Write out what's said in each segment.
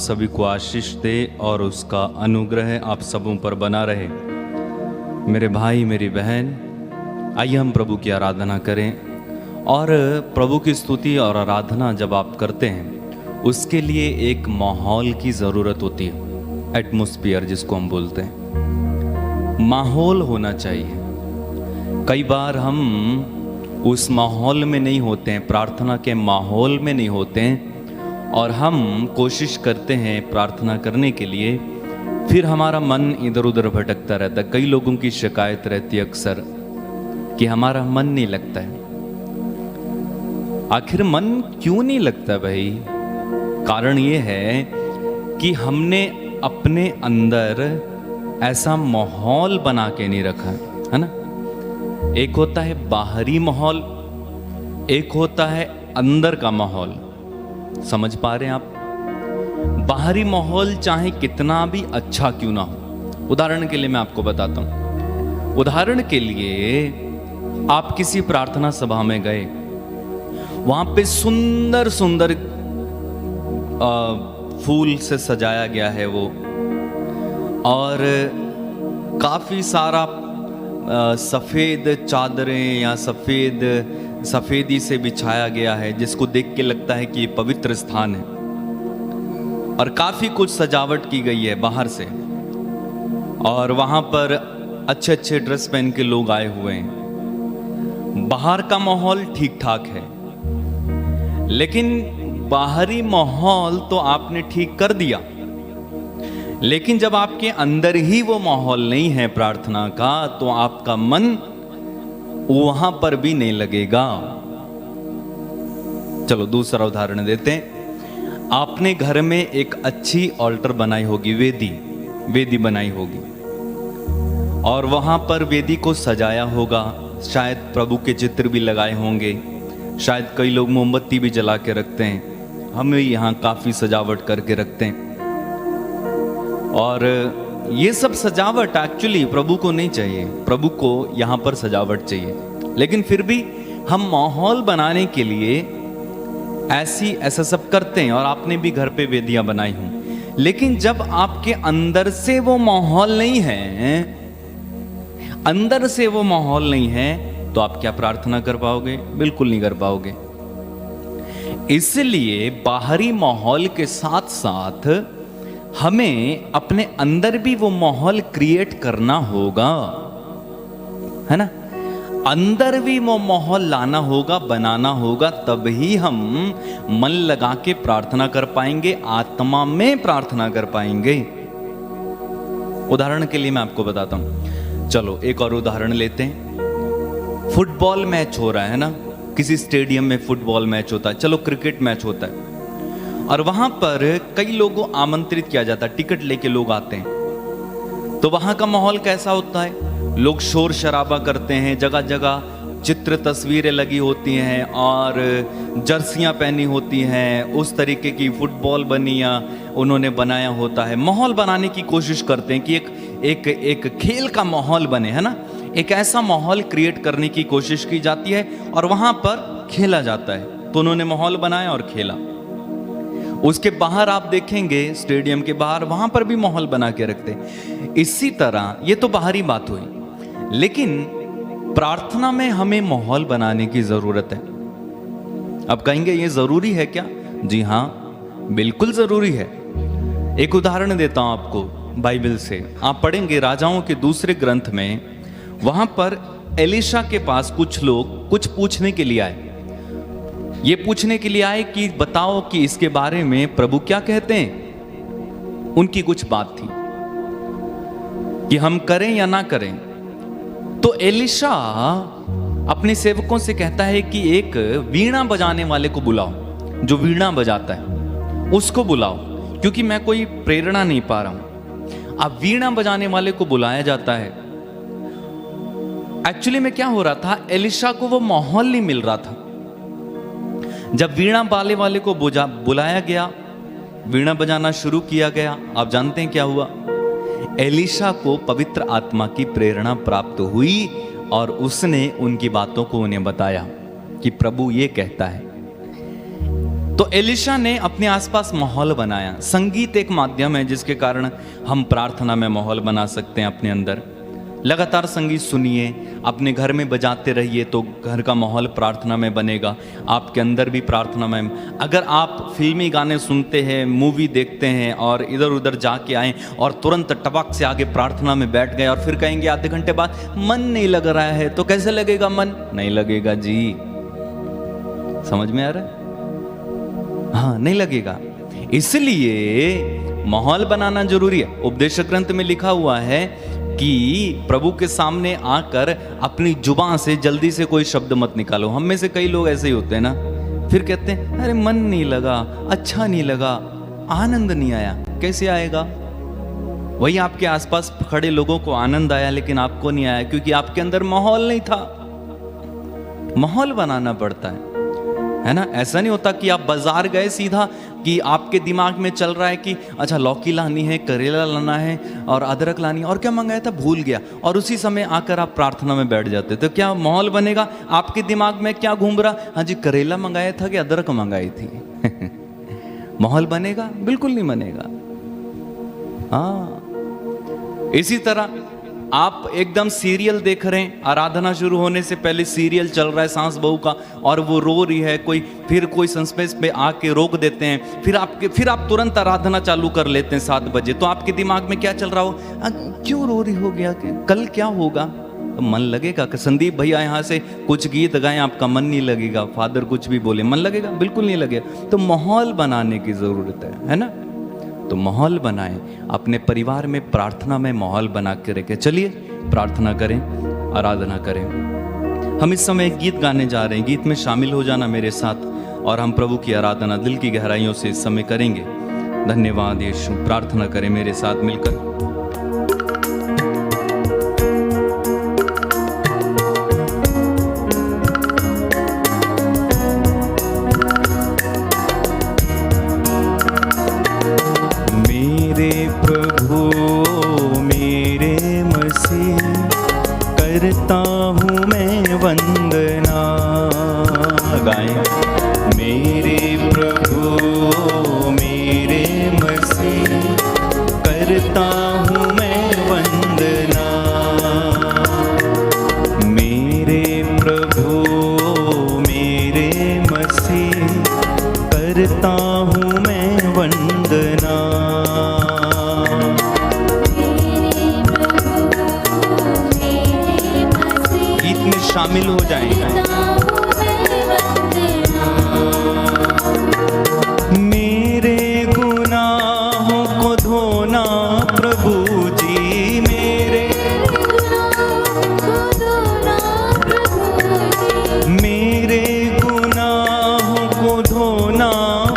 सभी को आशीष दे और उसका अनुग्रह आप सबों पर बना रहे। मेरे भाई मेरी बहन, आइए हम प्रभु की आराधना करें। और प्रभु की स्तुति और आराधना जब आप करते हैं उसके लिए एक माहौल की ज़रूरत होती है, एटमॉस्फेयर जिसको हम बोलते हैं। माहौल होना चाहिए। कई बार हम उस माहौल में नहीं होते हैं, प्रार्थना के माहौल में नहीं होते हैं, और हम कोशिश करते हैं प्रार्थना करने के लिए, फिर हमारा मन इधर उधर भटकता रहता है। कई लोगों की शिकायत रहती है अक्सर कि हमारा मन नहीं लगता है। आखिर मन क्यों नहीं लगता भाई? कारण ये है कि हमने अपने अंदर ऐसा माहौल बना के नहीं रखा है ना। एक होता है बाहरी माहौल, एक होता है अंदर का माहौल। समझ पा रहे हैं आप? बाहरी माहौल चाहे कितना भी अच्छा क्यों ना हो। उदाहरण के लिए मैं आपको बताता हूं। उदाहरण के लिए आप किसी प्रार्थना सभा में गए, वहां पे सुंदर सुंदर फूल से सजाया गया है वो, और काफी सारा सफेद चादरें या सफेदी से बिछाया गया है, जिसको देख के लगता है कि ये पवित्र स्थान है। और काफी कुछ सजावट की गई है बाहर से, और वहां पर अच्छे अच्छे ड्रेस पहन के लोग आए हुए हैं। बाहर का माहौल ठीक ठाक है, लेकिन बाहरी माहौल तो आपने ठीक कर दिया, लेकिन जब आपके अंदर ही वो माहौल नहीं है प्रार्थना का, तो आपका मन वहां पर भी नहीं लगेगा। चलो दूसरा उदाहरण देते हैं। आपने घर में एक अच्छी ऑल्टर बनाई होगी, वेदी बनाई होगी, और वहां पर वेदी को सजाया होगा। शायद प्रभु के चित्र भी लगाए होंगे, शायद कई लोग मोमबत्ती भी जला के रखते हैं। हम यहाँ काफी सजावट करके रखते हैं, और ये सब सजावट एक्चुअली प्रभु को नहीं चाहिए। प्रभु को यहाँ पर सजावट चाहिए, लेकिन फिर भी हम माहौल बनाने के लिए ऐसा सब करते हैं। और आपने भी घर पे वेदियां बनाई हों, लेकिन जब आपके अंदर से वो माहौल नहीं है, अंदर से वो माहौल नहीं है, तो आप क्या प्रार्थना कर पाओगे? बिल्कुल नहीं कर पाओगे। इसलिए बाहरी माहौल के साथ साथ हमें अपने अंदर भी वो माहौल क्रिएट करना होगा, है ना। अंदर भी वो माहौल लाना होगा, बनाना होगा, तभी हम मन लगा के प्रार्थना कर पाएंगे, आत्मा में प्रार्थना कर पाएंगे। उदाहरण के लिए मैं आपको बताता हूं। चलो एक और उदाहरण लेते हैं। फुटबॉल मैच हो रहा है ना, किसी स्टेडियम में फुटबॉल मैच होता है। चलो क्रिकेट मैच होता है, और वहां पर कई लोगों को आमंत्रित किया जाता है, टिकट लेके लोग आते हैं। तो वहां का माहौल कैसा होता है? लोग शोर शराबा करते हैं, जगह जगह चित्र तस्वीरें लगी होती हैं, और जर्सियां पहनी होती हैं, उस तरीके की फुटबॉल बनिया उन्होंने बनाया होता है। माहौल बनाने की कोशिश करते हैं कि एक खेल का माहौल बने, है ना। एक ऐसा माहौल क्रिएट करने की कोशिश की जाती है, और वहां पर खेला जाता है। तो उन्होंने माहौल बनाया और खेला। उसके बाहर आप देखेंगे, स्टेडियम के बाहर, वहां पर भी माहौल बना के रखते हैं। इसी तरह ये तो बाहरी बात हुई, लेकिन प्रार्थना में हमें माहौल बनाने की जरूरत है। अब कहेंगे ये जरूरी है क्या? जी हाँ, बिल्कुल जरूरी है। एक उदाहरण देता हूं आपको बाइबल से। आप पढ़ेंगे राजाओं के दूसरे ग्रंथ में, वहां पर एलीशा के पास कुछ लोग कुछ पूछने के लिए आए। ये पूछने के लिए आए कि बताओ कि इसके बारे में प्रभु क्या कहते हैं। उनकी कुछ बात थी कि हम करें या ना करें। तो एलीशा अपने सेवकों से कहता है कि एक वीणा बजाने वाले को बुलाओ, जो वीणा बजाता है उसको बुलाओ, क्योंकि मैं कोई प्रेरणा नहीं पा रहा हूं। अब वीणा बजाने वाले को बुलाया जाता है। एक्चुअली में क्या हो रहा था, एलीशा को वो माहौल नहीं मिल रहा था। जब वीणा बाले वाले को बुलाया गया, वीणा बजाना शुरू किया गया, आप जानते हैं क्या हुआ? एलीशा को पवित्र आत्मा की प्रेरणा प्राप्त हुई, और उसने उनकी बातों को उन्हें बताया कि प्रभु ये कहता है। तो एलिशा ने अपने आसपास माहौल बनाया। संगीत एक माध्यम है जिसके कारण हम प्रार्थना में माहौल बना सकते हैं अपने अंदर। लगातार संगीत सुनिए, अपने घर में बजाते रहिए तो घर का माहौल प्रार्थना में बनेगा, आपके अंदर भी प्रार्थना में। अगर आप फिल्मी गाने सुनते हैं, मूवी देखते हैं और इधर उधर जाके आए और तुरंत टपक से आगे प्रार्थना में बैठ गए और फिर कहेंगे आधे घंटे बाद मन नहीं लग रहा है, तो कैसे लगेगा? मन नहीं लगेगा जी। समझ में आ रहा है? हाँ, नहीं लगेगा। इसलिए माहौल बनाना जरूरी है। उपदेश ग्रंथ में लिखा हुआ है कि प्रभु के सामने आकर अपनी जुबान से जल्दी से कोई शब्द मत निकालो। हम में से कई लोग ऐसे ही होते हैं ना, फिर कहते हैं अरे मन नहीं लगा, अच्छा नहीं लगा, आनंद नहीं आया। कैसे आएगा? वही आपके आसपास खड़े लोगों को आनंद आया लेकिन आपको नहीं आया, क्योंकि आपके अंदर माहौल नहीं था। माहौल बनाना पड़ता है ना। ऐसा नहीं होता कि आप बाजार गए सीधा कि आपके दिमाग में चल रहा है कि अच्छा लौकी लानी है, करेला लाना है और अदरक लानी है, और क्या मंगाया था भूल गया, और उसी समय आकर आप प्रार्थना में बैठ जाते। तो क्या माहौल बनेगा? आपके दिमाग में क्या घूम रहा? हाँ जी, करेला मंगाया था कि अदरक मंगाई थी। माहौल बनेगा? बिल्कुल नहीं बनेगा। हाँ, इसी तरह आप एकदम सीरियल देख रहे हैं, आराधना शुरू होने से पहले सीरियल चल रहा है सास बहू का, और वो रो रही है, कोई सस्पेंस पे आके रोक देते हैं, फिर आप तुरंत आराधना चालू कर लेते हैं 7 बजे। तो आपके दिमाग में क्या चल रहा हो? क्यों रो रही हो गया, कल क्या होगा? तो मन लगेगा? संदीप भैया यहाँ से कुछ गीत गाएं, आपका मन नहीं लगेगा। फादर कुछ भी बोले, मन लगेगा? बिल्कुल नहीं लगेगा। तो माहौल बनाने की जरूरत है ना। तो माहौल बनाएं, अपने परिवार में प्रार्थना में माहौल बना के रखें। चलिए प्रार्थना करें, आराधना करें। हम इस समय एक गीत गाने जा रहे हैं, गीत में शामिल हो जाना मेरे साथ, और हम प्रभु की आराधना दिल की गहराइयों से इस समय करेंगे। धन्यवाद यीशु। प्रार्थना करें मेरे साथ मिलकर। करता हूँ मैं वंदना। गाएं। मेरे प्रभु मेरे मसीह, करता हूँ मैं वंदना। मेरे प्रभु मेरे मसीह, करता हूँ मैं वंदना। शामिल हो जाएंगे। मेरे गुनाहों को धोना प्रभु जी, मेरे मेरे गुनाहों को धोना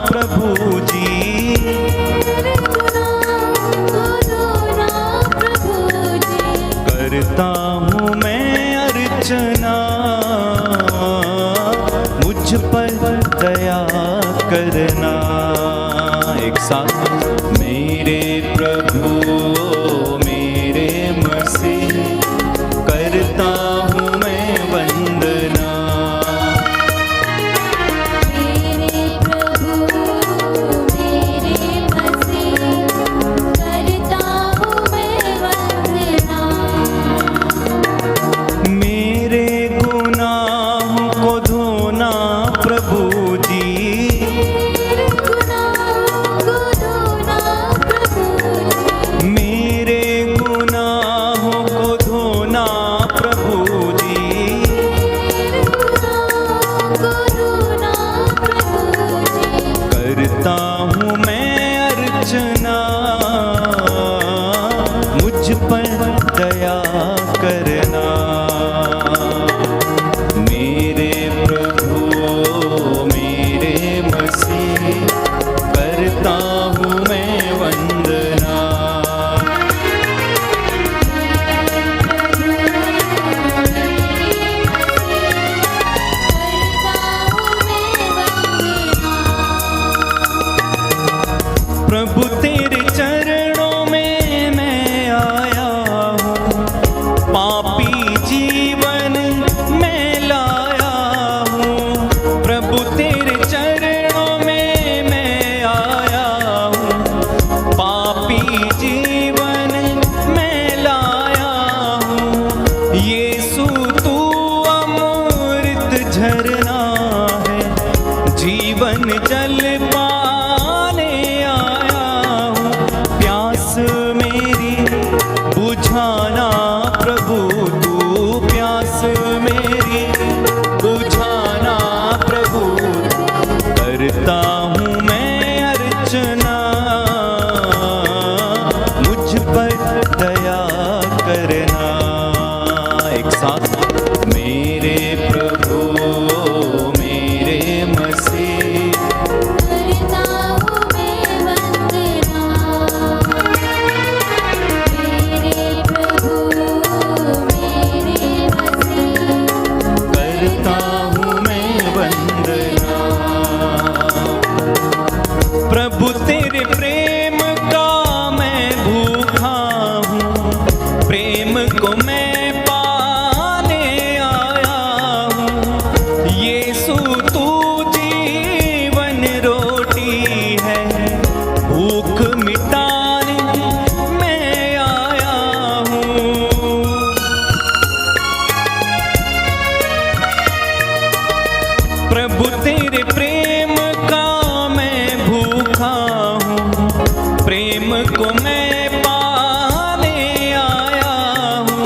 प्रभु जी, करता हूँ मैं अर्चना। मुझ पर दया करना। एक साथ। मेरे प्रभु मेरे मसीह, करता हूँ मैं वंदना। मेरे प्रभु मेरे मसीह, करता हूँ मैं वंदना। मेरे गुनाहों को धोना प्रभु जी, मेरे गुनाहों को धोना प्रभु जी, करता हूँ मैं अर्चना। मुझ पर दया करना। मेरे प्रभु मेरे मसीह, करता हूँ मैं वंदना। प्रभु तेरे चरणों में मैं आया हूँ, पापी जीवन मैं लाया हूँ। प्रभु तेरे चरणों में भूख मिटाने मैं आया हूँ। प्रभु तेरे प्रेम का मैं भूखा हूँ, प्रेम को मैं पाने आया हूँ।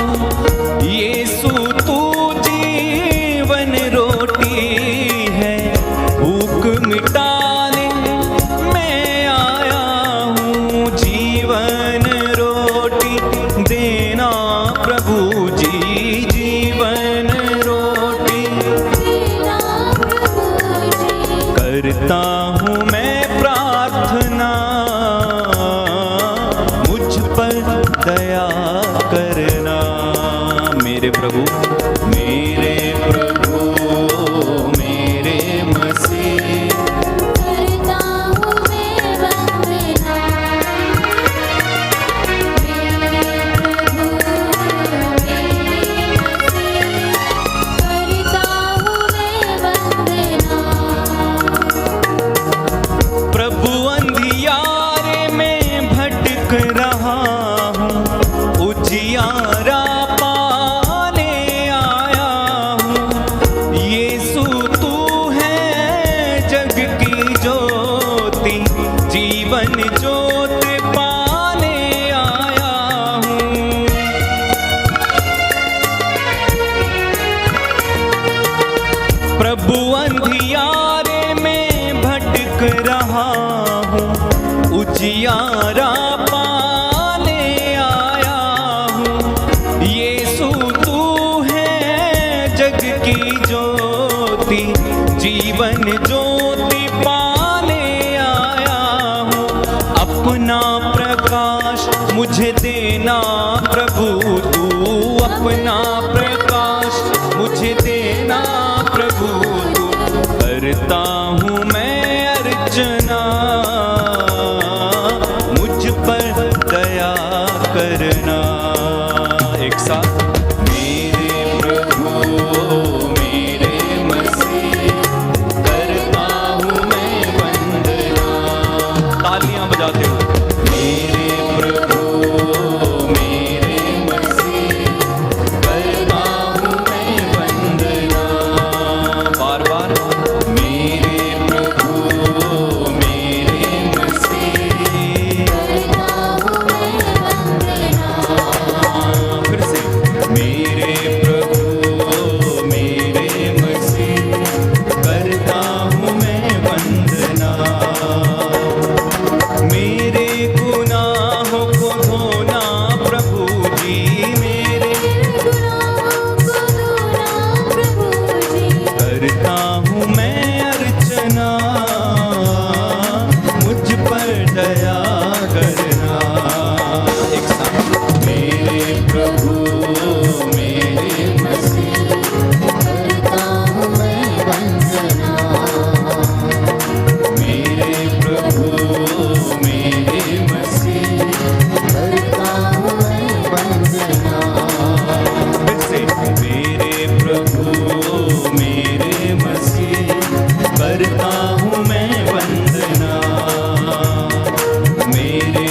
यीशु तू जीवन रोटी है, भूख मिटाने मैं आया हूँ। जीवन रोटी देना प्रभु जी, जीवन रोटी तेरा प्रभु जी। करता हूँ मैं प्रार्थना, मुझ पर दया करना। मेरे प्रभु, मेरे प्रभु, मेरे मसीह, करता हूँ मैं वंदना। मेरे प्रभु मेरे मसीह, करता हूँ मैं वंदना। प्रभु अंधियारे में भटक रहा हूँ, उजियारा पाने आया हूँ। यीशु तू है जग की ज्योति, जीवन ज्योति पाने आया हूँ। प्रभु अंधियारे में भटक रहा हूँ, उजियारा पाने आया हूँ। यीशु तू है जग की ज्योति, जीवन ज्योति पाने आया हूँ। अपना प्रकाश मुझे देना प्रभु तू, अपना प्रकाश मुझे देना प्रभु तू। करता हूँ मैं अर्चना, मुझ पर दया करना। एक साथ, मेरे प्रभु मेरे मसीह, करता हूँ मैं वंदना। तालियां बजाते हो। मेरे प्रभु मेरे मसीह, करता हूँ मैं वंदना। बार बार, मेरे प्रभु मेरे मसीह, करता हूँ मैं वंदना। फिर से, मेरे प्रभु मेरे मसीह, करता हूँ मैं वंदना। मेरे गुनाहों को धोना प्रभु जी, मेरे गुनाहों को धोना प्रभु जी। करता हूँ मैं अर्चना, मुझ पर दया करना। एक साथ, मेरे प्रभु मेरे मसीह, करता हूँ मैं वंदना। मेरे प्रभु मेरे मसीह, करता हूँ मैं वंदना। फिर से, मेरे प्रभु मेरे मसीह, करता हूँ मैं वंदना। मेरे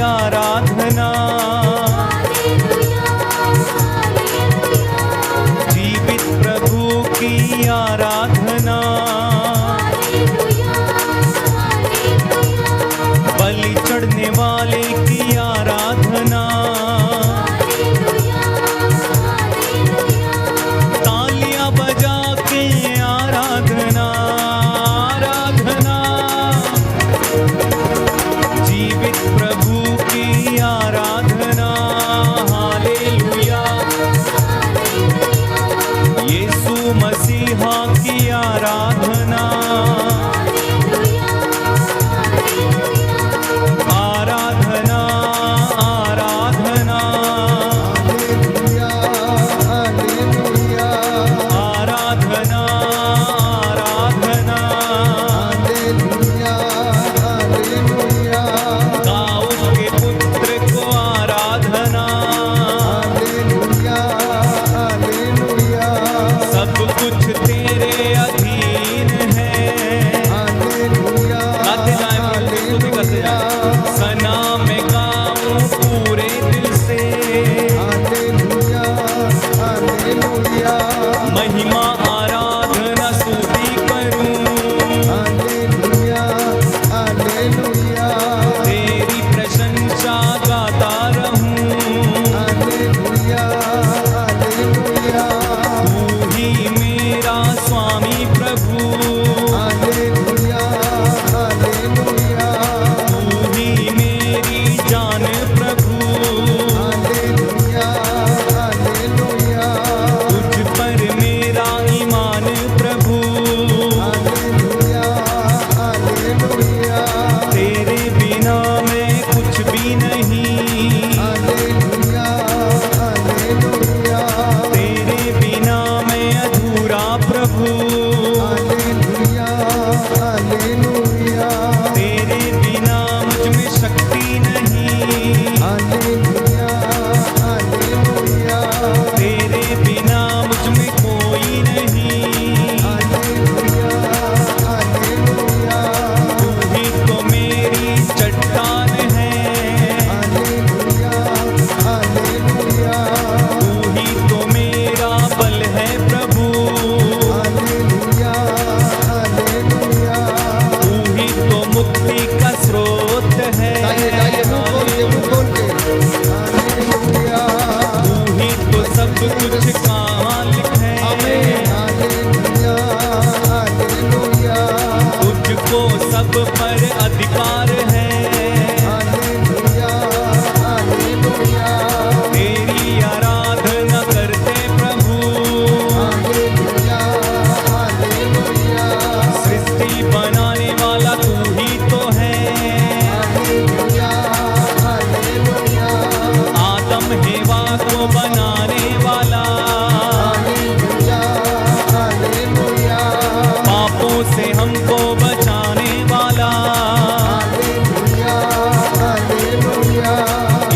आराधना, जीवित प्रभु की आराधना, बलि चढ़ने वाले की आराधना, तालियां बजा के आराधना, आराधना, जीवित प्रभु की आराधना, हालेलुया, यीशु मसीहा की आराधना, आराधना, आराधना, हालेलुया, आराधना, आराधना, हालेलुया, हालेलुया, दाऊद के पुत्र को आराधना, हालेलुया, हालेलुया, सब कुछ तेरे अधीन है। हालेलुया, गाते जाएं, बिल्कुल भी गाते जाएं। सना में गाऊं पूरे दिल से, हालेलुया, हालेलुया, महिमा आराधना स्तुति करूं, हालेलुया, हालेलुया, तेरी प्रशंसा गाता रहूं, हालेलुया, हालेलुया, तू ही मेरा स्वामी प्रभु, हालेलुया, हालेलुया, तू ही मेरी जान प्रभु, हालेलुया, हालेलुया, तुझ पर मेरा ईमान प्रभु, हालेलुया, हालेलुया, तेरे बिना मैं कुछ भी नहीं, हालेलुया, हालेलुया, तेरे बिना मैं अधूरा प्रभु, हालेलुया, हालेलुया, तेरे बिना मुझ में शक्ति नहीं, हालेलुया, हालेलुया, तेरे बिना मुझ में कोई नहीं, हालेलुया, हालेलुया, तू ही तो मेरी चट्टान है, हालेलुया, हालेलुया, तू ही तो मेरा बल है प्रभु, हालेलुया, हालेलुया, तू ही तो मुक्ति का स्रोत है, गाइए मुंह खोल के हालेलुया, तू ही तो सब कुछ का मालिक है, हालेलुया, हालेलुया, तुझको सब पर अधिकार है, हालेलुया, हालेलुया, तेरी आराधना करते प्रभु, हालेलुया, हालेलुया, सृष्टि बनाने वाला तू ही तो है, हालेलुया, हालेलुया, आदम हेवा को बनाने वाला, हालेलुया, हालेलुया, पापों से हमको बचाने वाला, हालेलुया, हालेलुया,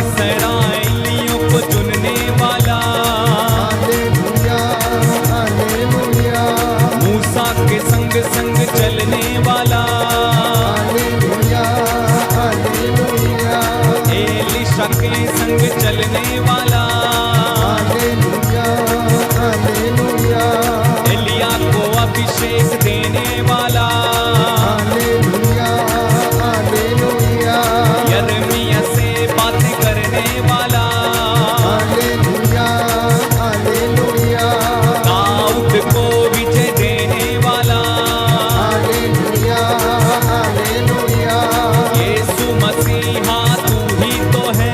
इस्राएलियों को चुनने वाला, हालेलुया, हालेलुया, मूसा के संग संग चलने वाला, हालेलुया, हालेलुया, एलिशा के संग चलने वाला, हालेलुया, हालेलुया, एलिया को अभिषेक देने वाला, हालेलुया, हालेलुया, यिर्मयाह से बातें करने वाला, हालेलुया, हालेलुया, दाऊद को विजय देने वाला, हालेलुया, हालेलुया, यीशु मसीहा तू ही तो है,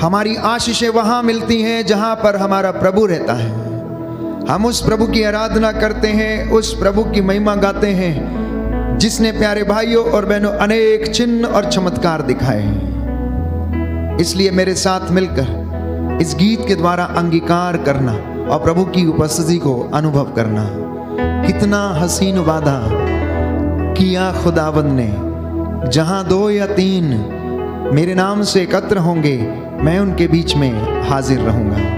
हमारी आशीषें वहां मिलती हैं जहां पर हमारा प्रभु रहता है। हम उस प्रभु की आराधना करते हैं, उस प्रभु की महिमा गाते हैं जिसने प्यारे भाइयों और बहनों अनेक चिन्ह और चमत्कार दिखाए। इसलिए मेरे साथ मिलकर इस गीत के द्वारा अंगीकार करना और प्रभु की उपस्थिति को अनुभव करना। कितना हसीन वादा किया खुदावंद ने, जहां 2 या 3 मेरे नाम से एकत्र होंगे, मैं उनके बीच में हाजिर रहूंगा।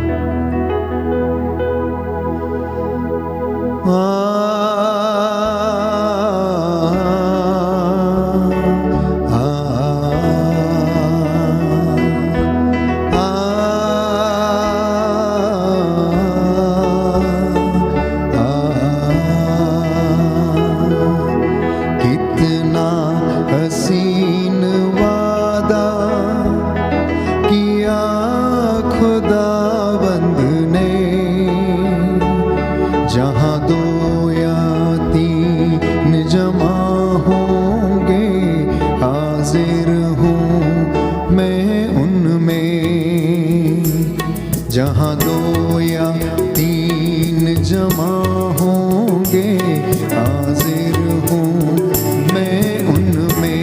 कितना हसीन वादा किया खुदावंद ने, जहां 2 या 3 जमा होंगे, हाजिर हूँ मैं उनमें। जहां 2 या 3 जमा होंगे, हाजिर हूँ मैं उनमें।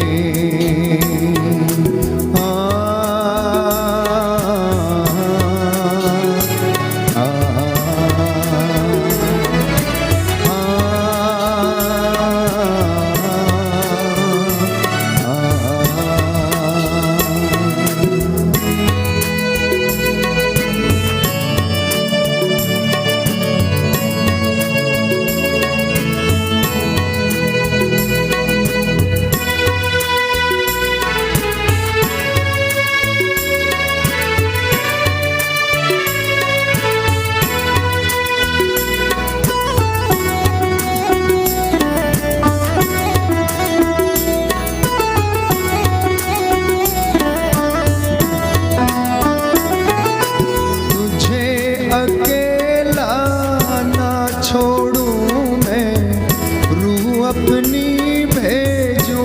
अपनी भेजो,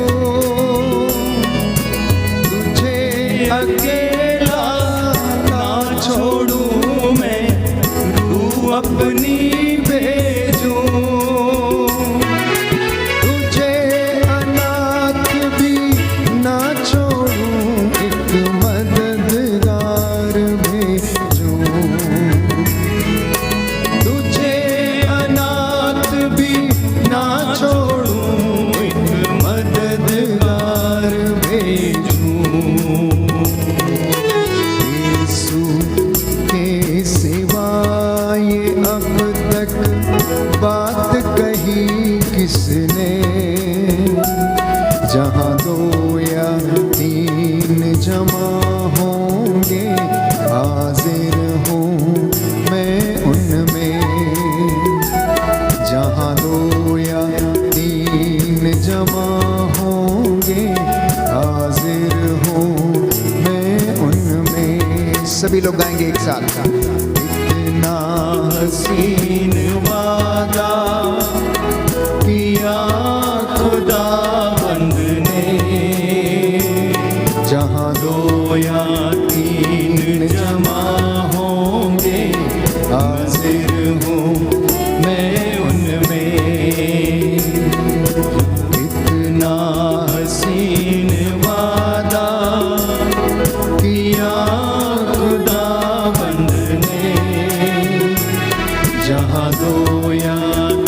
तुझे अकेला ना छोड़ूं मैं, तू अपनी भेजो। तुझे अनाथ भी ना छोड़ूं, एक मददगार भेजो। तुझे अनाथ भी ना छोड़ूं, एक मददगार भेजूं। यीशु के सिवा ये अब तक बात कही किसने, जहाँ 2 या 3 जमा होंगे, हाजिर हूँ मैं उनमें। जहाँ 2 या 3 जमा होंगे, हाजिर हूँ मैं उनमें। सभी लोग गाएंगे एक साथ। इतना हसीन वादा किया खुदावंद ने, जहाँ 2 या 3 जमा होंगे, हाजिर हूँ मैं उनमें। कितना हसीन वादा किया खुदावंद ने, जहाँ 2 या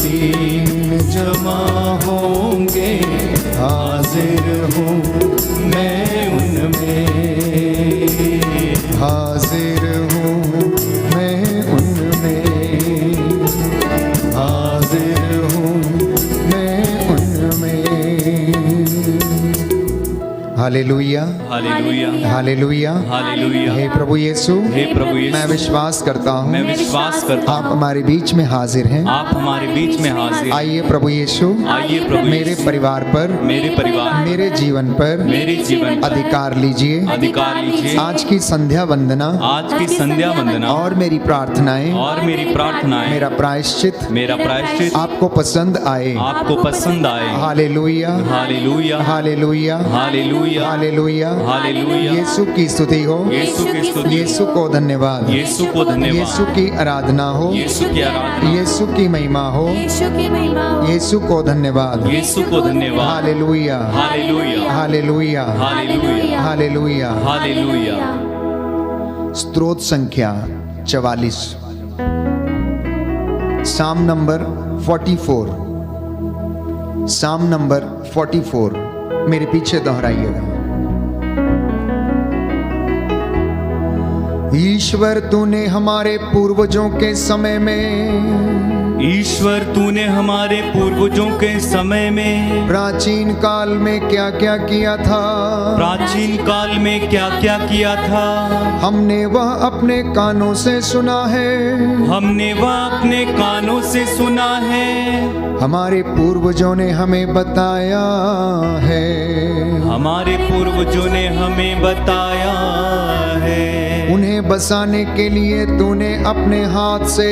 3 जमा होंगे, हाजिर हूँ मैं उनमें। हाजिर हूँ मैं उनमें, हाजिर हूँ मैं उनमें। हालेलुया, हालेलुया, हालेलुया, हालेलुया। हे प्रभु यीशु, हे प्रभु यीशु, मैं विश्वास करता हूँ मैं विश्वास करता आप हूँ हमारे बीच में हाजिर हैं। आप हमारे बीच में हाजिर। आइए प्रभु यीशु, आइए प्रभु मेरे यीशु, परिवार पर, मेरे परिवार, मेरे जीवन पर मेरे जीवन पर अधिकार लीजिए। अधिकार लीजिए। आज की संध्या वंदना आज की संध्या वंदना और मेरी प्रार्थनाएं, और मेरी प्रार्थनाएं, मेरा प्रायश्चित मेरा प्रायश्चित आपको पसंद आए। आपको पसंद आए। हालेलुया, हालेलुया, हालेलुया, हालेलुया, हालेलुया, हालेलुया, हालेलुया। यीशु की स्तुति हो, यीशु की स्तुति, यीशु को धन्यवाद, यीशु को धन्यवाद, यीशु की आराधना हो, यीशु की आराधना, यीशु की महिमा हो, यीशु की महिमा हो, यीशु को धन्यवाद। यीशु को धन्यवाद, हालेलुया, हालेलुया, हालेलुया, हालेलुया, हालेलुया। हालेलुया। स्तोत्र संख्या 44, साम नंबर 44, साम नंबर 44 मेरे पीछे दोहराइएगा। ईश्वर तूने हमारे पूर्वजों के समय में, ईश्वर तूने हमारे पूर्वजों के समय में, प्राचीन काल में क्या क्या किया था, प्राचीन काल में क्या क्या किया था, हमने वह अपने कानों से सुना है, हमने वह अपने कानों से सुना है, हमारे पूर्वजों ने हमें बताया है, हमारे पूर्वजों ने हमें बताया है। उन्हें बसाने के लिए तूने अपने हाथ से,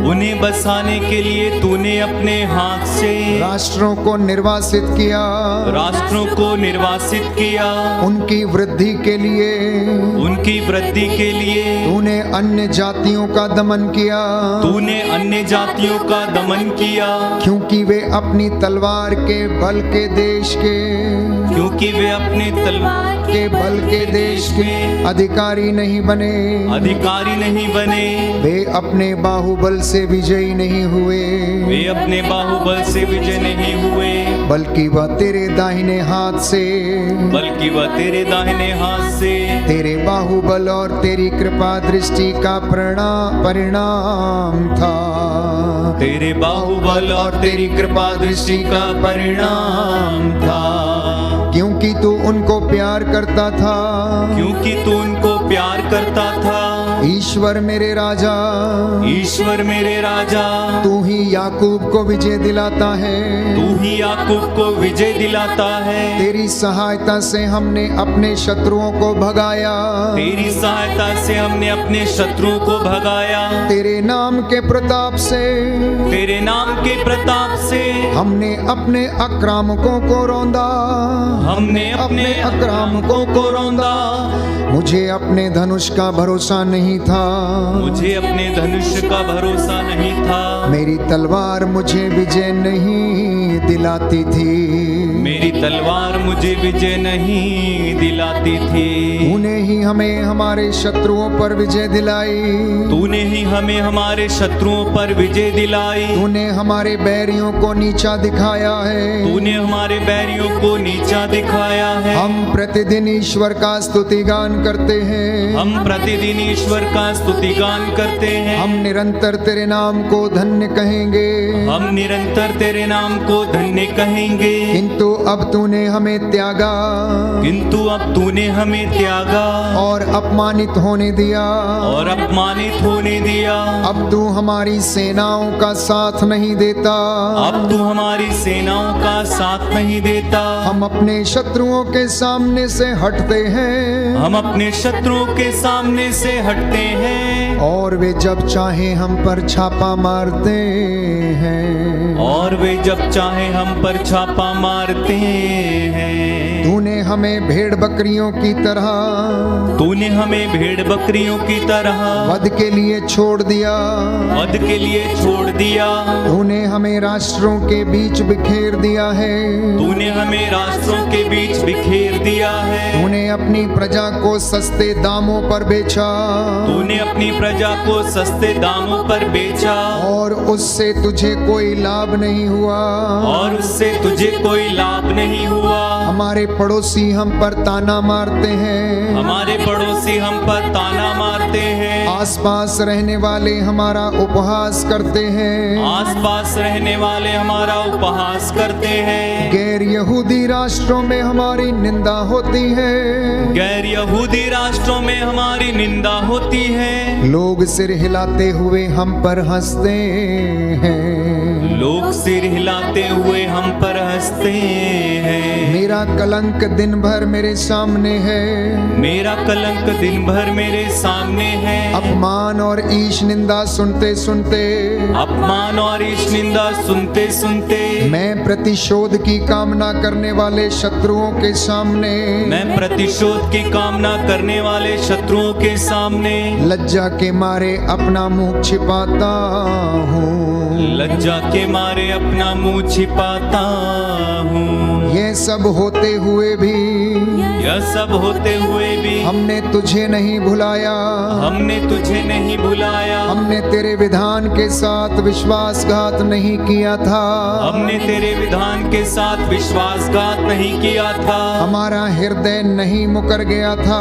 उन्हें बसाने के लिए तूने अपने हाथ से राष्ट्रों को निर्वासित किया, राष्ट्रों को निर्वासित किया, उनकी वृद्धि के लिए, उनकी वृद्धि के लिए तूने अन्य जातियों का दमन किया, तूने अन्य जातियों का दमन किया, क्योंकि वे अपनी तलवार के बल के देश के, क्योंकि वे अपने तलवार के बल के देश के अधिकारी नहीं बने, अधिकारी नहीं बने, वे अपने बाहुबल से विजयी नहीं हुए, वे अपने बाहुबल से विजय नहीं हुए, बल्कि वह तेरे दाहिने हाथ से, बल्कि वह तेरे दाहिने हाथ से तेरे बाहुबल और तेरी कृपा दृष्टि का परिणाम था, तेरे बाहुबल और तेरी कृपा दृष्टि का परिणाम था, क्योंकि तू उनको प्यार करता था, क्योंकि तू उनको प्यार करता था। ईश्वर मेरे राजा, ईश्वर मेरे राजा, तू ही याकूब को विजय दिलाता है, तू ही याकूब को विजय दिलाता है, तेरी सहायता से हमने अपने शत्रुओं को भगाया, तेरी सहायता से हमने अपने शत्रुओं को भगाया, तेरे नाम के प्रताप से, तेरे नाम के प्रताप से हमने अपने आक्रामकों को रौंदा, हमने अपने आक्रामकों को रौंदा, मुझे अपने धनुष का भरोसा नहीं था, मुझे अपने धनुष का भरोसा नहीं था, मेरी तलवार मुझे विजय नहीं दिलाती थी, मेरी तलवार मुझे विजय नहीं दिलाती थी, तूने ही हमें हमारे शत्रुओं पर विजय दिलाई, तूने ही हमें हमारे शत्रुओं पर विजय दिलाई, तूने हमारे बैरियों को नीचा दिखाया है, तूने हमारे बैरियों को नीचा दिखाया है, हम प्रतिदिन ईश्वर का स्तुति गान करते हैं, हम प्रतिदिन ईश्वर का स्तुति गान करते हैं, हम निरंतर तेरे नाम को धन्य कहेंगे, हम निरंतर तेरे नाम को धन्य कहेंगे, किंतु अब तूने हमें त्यागा, किंतु अब तूने हमें त्यागा और अपमानित होने दिया, और अपमानित होने दिया, अब तू हमारी सेनाओं का साथ नहीं देता, अब तू हमारी सेनाओं का साथ नहीं देता, हम अपने शत्रुओं के सामने से हटते हैं, हम अपने शत्रुओं के सामने से हटते हैं, और वे जब चाहे हम पर छापा मारते हैं, और वे जब चाहे हम पर छापा मारते हैं, तूने हमें भेड़ बकरियों की तरह, तूने हमें भेड़ बकरियों की तरह वध के लिए छोड़ दिया, वध के लिए छोड़ दिया, तूने हमें राष्ट्रों के बीच बिखेर दिया है, तूने हमें राष्ट्रों के बीच बिखेर दिया है, तूने अपनी प्रजा को सस्ते दामों पर बेचा, तूने अपनी प्रजा को सस्ते दामों पर बेचा, और उससे तुझे कोई लाभ नहीं हुआ, और उससे तुझे कोई लाभ नहीं हुआ, हमारे पड़ोसी हम पर ताना मारते हैं, हमारे पड़ोसी हम पर ताना मारते हैं, आसपास रहने वाले हमारा उपहास करते हैं, आसपास रहने वाले हमारा उपहास करते हैं, गैर यहूदी राष्ट्रों में हमारी निंदा होती है, गैर यहूदी राष्ट्रों में हमारी निंदा होती है, लोग सिर हिलाते हुए हम पर हंसते हैं। लोग सिर हिलाते हुए हम पर हंसते हैं। मेरा कलंक दिन भर मेरे सामने है। मेरा कलंक दिन भर मेरे सामने है। अपमान और ईश निंदा सुनते सुनते, अपमान और इस निंदा सुनते सुनते, मैं प्रतिशोध की कामना करने वाले शत्रुओं के सामने, मैं प्रतिशोध की कामना करने वाले शत्रुओं के सामने लज्जा के मारे अपना मुंह छिपाता हूँ। लज्जा के मारे अपना मुंह छिपाता हूँ। ये सब होते हुए भी, यह सब होते हुए भी हमने तुझे नहीं भुलाया। हमने तुझे नहीं भुलाया। हमने तेरे विधान के साथ विश्वासघात नहीं किया था। हमने तेरे विधान के साथ विश्वासघात नहीं किया था। हमारा हृदय नहीं मुकर गया था।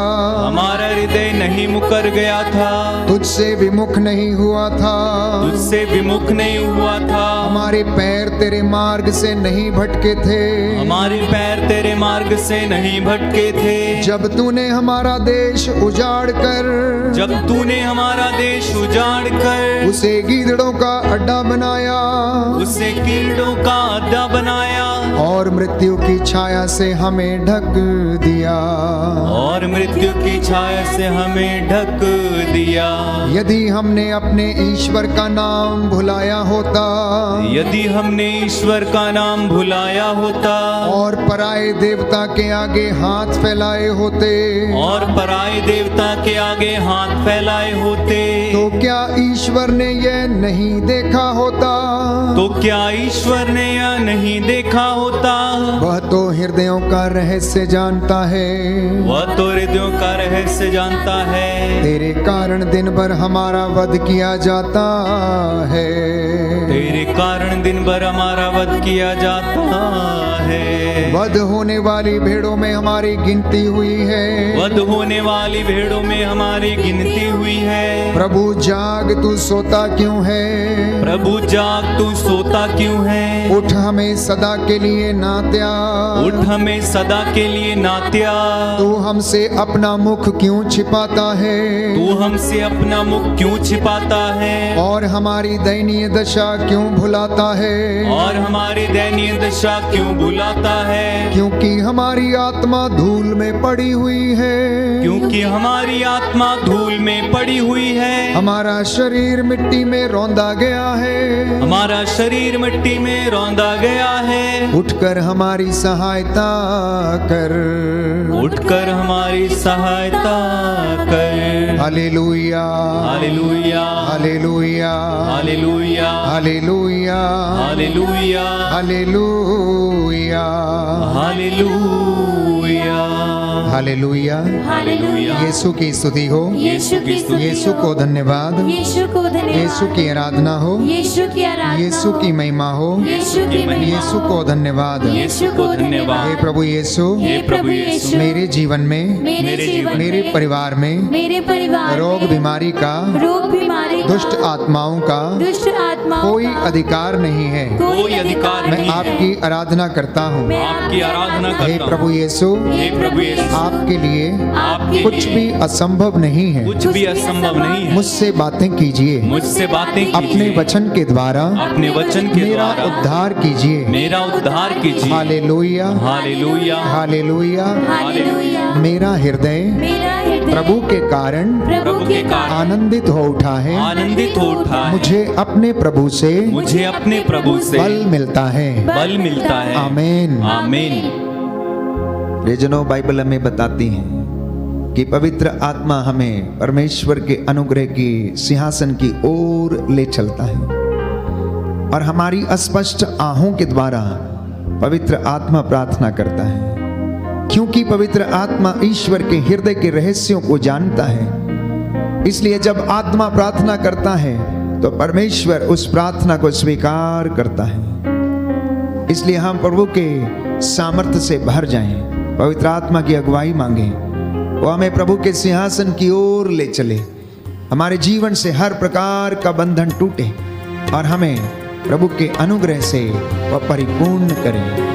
हमारा हृदय नहीं मुकर गया था। तुझसे विमुख नहीं हुआ था। तुझसे विमुख नहीं हुआ था। हमारे पैर तेरे मार्ग से नहीं भटके थे। हमारे पैर तेरे मार्ग से नहीं भटके थे। जब तूने हमारा देश उजाड़ कर, जब तूने हमारा देश उजाड़ कर उसे गीदड़ों का अड्डा बनाया, उसे कीड़ों का अड्डा बनाया, और मृत्यु की छाया से हमें ढक दिया। और मृत्यु की छाया से हमें ढक दिया। यदि हमने अपने ईश्वर का नाम भुलाया होता, यदि हमने ईश्वर का नाम भुलाया होता, और पराये देवता के आगे हाथ फैलाए होते, और पराये देवता के आगे हाथ फैलाए होते, तो क्या ईश्वर ने यह नहीं देखा होता? तो क्या ईश्वर ने यह नहीं देखा होता? वह तो हृदयों का रहस्य जानता है। वह तो हृदयों का रहस्य जानता है। तेरे कारण दिन भर हमारा वध किया जाता है। तेरे कारण दिन भर हमारा वध किया जाता है। वध होने वाली भेड़ों में हमारी गिनती हुई है। वध होने वाली भेड़ों में हमारी गिनती हुई है। प्रभु जाग, तू सोता क्यों है? प्रभु जाग, तू सोता क्यों है? उठ, हमें सदा के लिए ना त्याग। उठ, हमें सदा के लिए ना त्याग। तू हमसे अपना मुख क्यों छिपाता है? तू हमसे अपना मुख क्यों छिपाता है? और हमारी दयनीय दशा क्यों भुलाता है? और हमारी दयनीय दशा क्यों भुलाता है? क्योंकि हमारी आत्मा धूल में पड़ी हुई है। क्योंकि हमारी आत्मा धूल में पड़ी हुई है। हमारा शरीर मिट्टी में रौंदा गया है। हमारा शरीर मिट्टी में रौंदा गया है। उठकर हमारी सहायता कर। उठकर हमारी सहायता कर। हालेलुया, हालेलुया, हालेलुया, हालेलुया, हालेलुया, हालेलुया, हालेलुया, हालेलुया, हालेलुया। हालेलुया। यीशु की स्तुति हो। यीशु की स्तुति यीशु को धन्यवाद। यीशु को धन्यवाद। यीशु की आराधना हो। यीशु की आराधना यीशु की महिमा हो। यीशु की महिमा यीशु को धन्यवाद। यीशु को धन्यवाद। हे प्रभु यीशु, हे प्रभु यीशु, मेरे जीवन में, मेरे जीवन मेरे में, परिवार में मेरे परिवार रोग में, बीमारी का, रोग बीमारी का, दुष्ट आत्माओं का दुष्ट आत्माओं कोई का अधिकार नहीं है। कोई अधिकार मैं नहीं है। आपकी आराधना करता हूँ। मैं आपकी आराधना हे करता हूँ। प्रभु यीशु, हे प्रभु यीशु, आपके लिए आपके कुछ भी असंभव नहीं है। कुछ भी असंभव नहीं है। मुझसे बातें कीजिए। मुझसे बातें अपने कीजिए। वचन के द्वारा अपने वचन के मेरा द्वारा उद्धार कीजिए। मेरा उद्धार कीजिए। हालेलुया, हालेलुया, हालेलुया। हालेलुया। मेरा हृदय मेरा हृदय प्रभु के कारण प्रभु के कारण आनंदित हो उठा है। आनंदित हो उठा है। मुझे अपने प्रभु से मुझे अपने प्रभु से बल मिलता है। बल मिलता है। आमीन। आमीन। प्रियजनों, बाइबल हमें बताती है कि पवित्र आत्मा हमें परमेश्वर के अनुग्रह की सिंहासन की ओर ले चलता है, और हमारी अस्पष्ट आहों के द्वारा पवित्र आत्मा प्रार्थना करता है। क्योंकि पवित्र आत्मा ईश्वर के हृदय के रहस्यों को जानता है, इसलिए जब आत्मा प्रार्थना करता है तो परमेश्वर उस प्रार्थना को स्वीकार करता है। इसलिए हम प्रभु के सामर्थ्य से भर जाएं, पवित्र आत्मा की अगुवाई मांगें, वो हमें प्रभु के सिंहासन की ओर ले चले, हमारे जीवन से हर प्रकार का बंधन टूटे और हमें प्रभु के अनुग्रह से वह परिपूर्ण करे।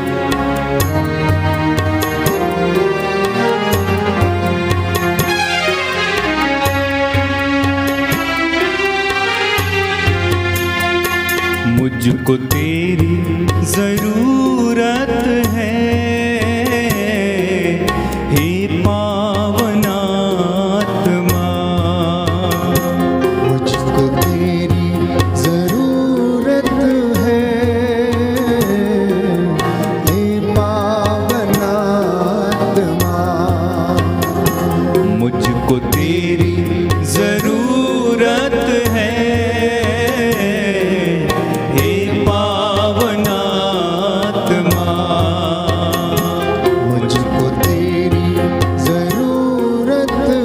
मुझको तेरी जरूरत है, हे पावनात्मा। मुझको तेरी जरूरत है, हे पावनात्मा। मुझको तेरी जरूरत है, हे पावनात्मा। मुझको तेरी जरूरत है,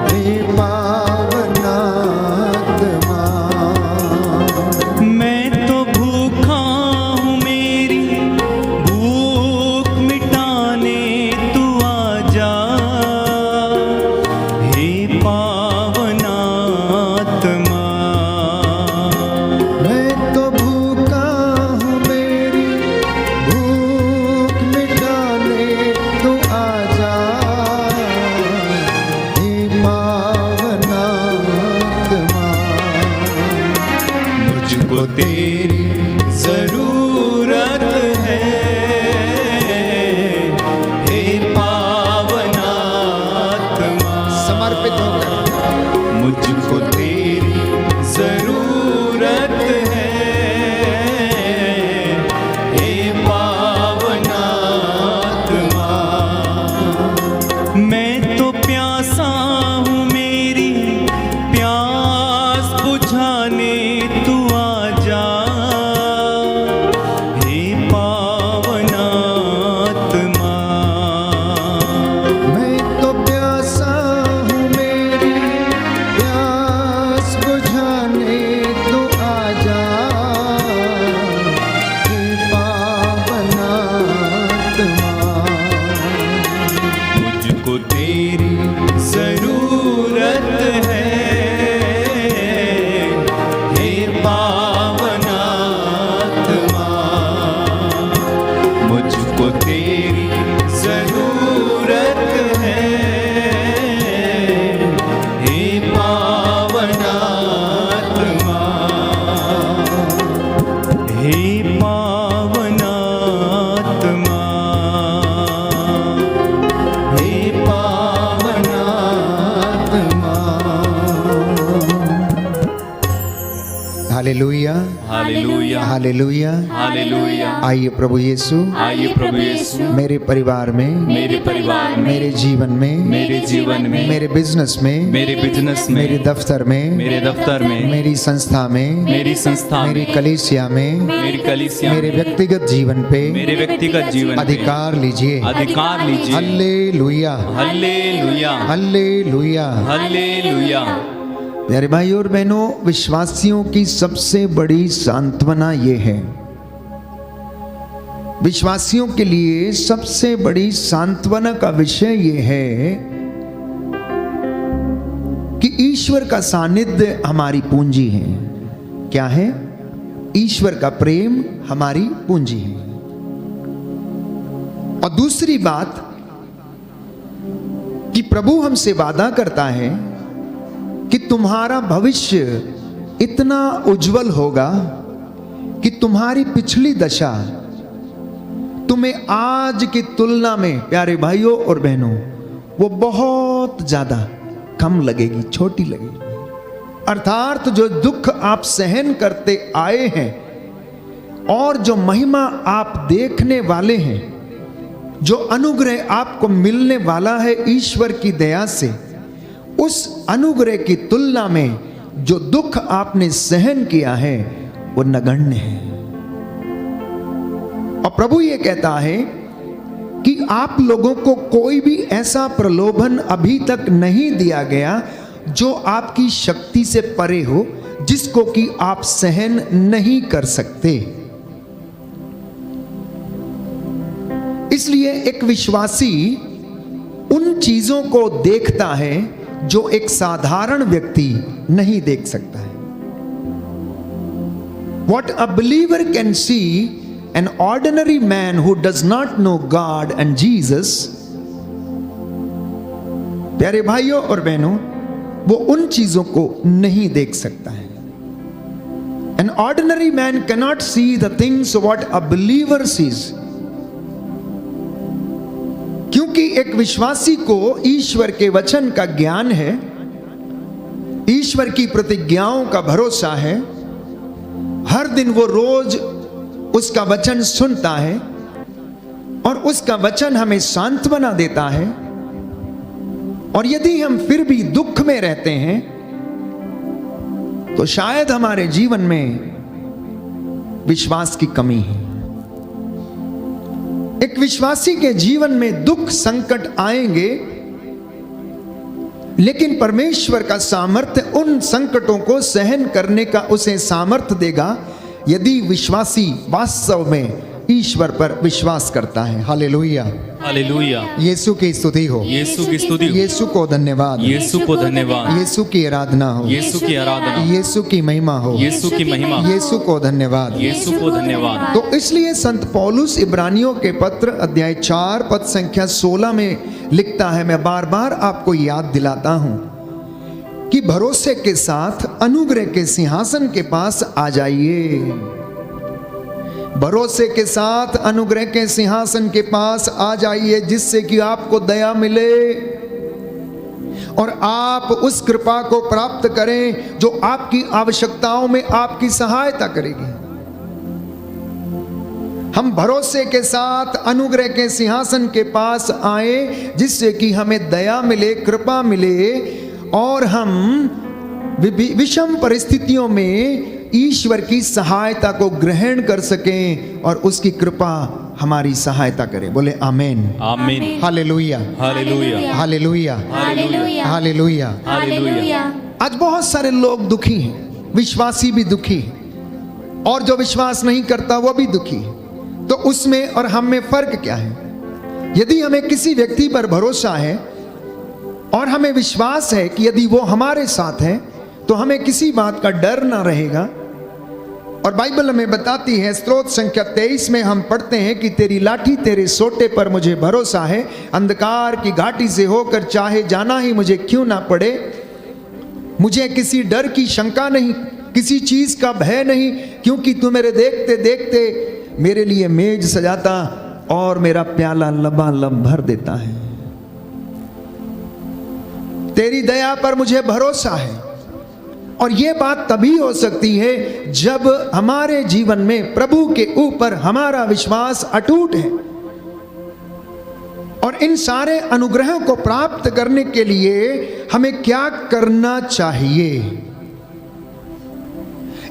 हे पावनात्मा। मैं तो भूखा हूँ, मेरी भूख मिटाने तू आजा, हे पावनात्मा। मैं तो भूखा हूँ, मेरी भूख मिटाने तू आजा, हे पावनात्मा। मुझको तेरी जरूरत है, हे पावनात्मा। समर्पित होकर मुझको तेरी जरूरत है, हे पावनात्मा। मैं तो प्यासा हूँ, मेरी प्यास बुझाने तू आजा, हे पावनात्मा। मैं तो प्यासा हूँ, मेरी प्यास बुझाने तू आजा, हे पावनात्मा। मुझको तेरी जरूरत है, हे पावनात्मा। मुझको तेरी जरूरत है, हे पावनात्मा। हे पावनात्मा, हे पावनात्मा। हालेलुया, हालेलुया, हालेलुया। हालेलुया। आइए प्रभु यीशु आइए प्रभु यीशु मेरे परिवार में, मेरे परिवार में, मेरे जीवन में, मेरे जीवन में, मेरे बिजनेस में, मेरे बिजनेस में, मेरे दफ्तर में, मेरे दफ्तर में, मेरी संस्था में, मेरी संस्था मेरी में, कलीसिया में, मेरी कलीसिया मेरे में, व्यक्तिगत जीवन पे मेरे व्यक्तिगत जीवन में अधिकार लीजिए। अधिकार लीजिए। हालेलुया, हालेलुया, हालेलुया। हालेलुया। प्यारे भाई और बहनों, विश्वासियों की सबसे बड़ी सांत्वना ये है, विश्वासियों के लिए सबसे बड़ी सांत्वना का विषय ये है कि ईश्वर का सानिध्य हमारी पूंजी है। क्या है? ईश्वर का प्रेम हमारी पूंजी है। और दूसरी बात कि प्रभु हमसे वादा करता है कि तुम्हारा भविष्य इतना उज्जवल होगा कि तुम्हारी पिछली दशा तुम्हें आज की तुलना में, प्यारे भाइयों और बहनों, वो बहुत ज्यादा कम लगेगी, छोटी लगेगी। अर्थात जो दुख आप सहन करते आए हैं और जो महिमा आप देखने वाले हैं, जो अनुग्रह आपको मिलने वाला है ईश्वर की दया से, उस अनुग्रह की तुलना में जो दुख आपने सहन किया है वो नगण्य है। और प्रभु ये कहता है कि आप लोगों को कोई भी ऐसा प्रलोभन अभी तक नहीं दिया गया जो आपकी शक्ति से परे हो, जिसको कि आप सहन नहीं कर सकते। इसलिए एक विश्वासी उन चीजों को देखता है जो एक साधारण व्यक्ति नहीं देख सकता है। What a believer can see, an ordinary man who does not know God and Jesus, प्यारे भाइयों और बहनों, वो उन चीजों को नहीं देख सकता है। ordinary man cannot see the things what a believer sees. क्योंकि एक विश्वासी को ईश्वर के वचन का ज्ञान है, ईश्वर की प्रतिज्ञाओं का भरोसा है, हर दिन वो रोज उसका वचन सुनता है और उसका वचन हमें सांत्वना देता है। और यदि हम फिर भी दुख में रहते हैं तो शायद हमारे जीवन में विश्वास की कमी है। एक विश्वासी के जीवन में दुख संकट आएंगे, लेकिन परमेश्वर का सामर्थ्य उन संकटों को सहन करने का उसे सामर्थ्य देगा यदि विश्वासी वास्तव में ईश्वर पर विश्वास करता है। हालेलुया, हालेलुया। यीशु की स्तुति हो, यीशु की स्तुति हो, यीशु को धन्यवाद, यीशु को धन्यवाद, यीशु की आराधना हो, यीशु की आराधना, यीशु की महिमा हो, यीशु की महिमा, यीशु को धन्यवाद। यीशु को धन्यवाद। तो इसलिए संत पौलुस इब्रानियों के पत्र अध्याय 4 पद संख्या 16 में लिखता है, मैं बार बार आपको याद दिलाता हूं कि भरोसे के साथ अनुग्रह के सिंहासन के पास आ जाइए। भरोसे के साथ अनुग्रह के सिंहासन के पास आ जाइए, जिससे कि आपको दया मिले और आप उस कृपा को प्राप्त करें जो आपकी आवश्यकताओं में आपकी सहायता करेगी। हम भरोसे के साथ अनुग्रह के सिंहासन के पास आए, जिससे कि हमें दया मिले, कृपा मिले और हम विषम परिस्थितियों में ईश्वर की सहायता को ग्रहण कर सकें और उसकी कृपा हमारी सहायता करे। बोले आमीन, आमीन, हालेलुया, हालेलुया, हालेलुया, हालेलुया, हालेलुया। हालेलुया। आज बहुत सारे लोग दुखी हैं, विश्वासी भी दुखी है और जो विश्वास नहीं करता वो भी दुखी है। तो उसमें और हम में फर्क क्या है? यदि हमें किसी व्यक्ति पर भरोसा है और हमें विश्वास है कि यदि वो हमारे साथ है तो हमें किसी बात का डर ना रहेगा। और बाइबल हमें बताती है, स्तोत्र संख्या 23 में हम पढ़ते हैं कि तेरी लाठी तेरे सोटे पर मुझे भरोसा है, अंधकार की घाटी से होकर चाहे जाना ही मुझे क्यों ना पड़े। मुझे किसी डर की शंका नहीं, किसी चीज का भय नहीं, क्योंकि तू मेरे देखते देखते मेरे लिए मेज सजाता और मेरा प्याला लबालब भर देता है। तेरी दया पर मुझे भरोसा है। और यह बात तभी हो सकती है जब हमारे जीवन में प्रभु के ऊपर हमारा विश्वास अटूट है। और इन सारे अनुग्रहों को प्राप्त करने के लिए हमें क्या करना चाहिए?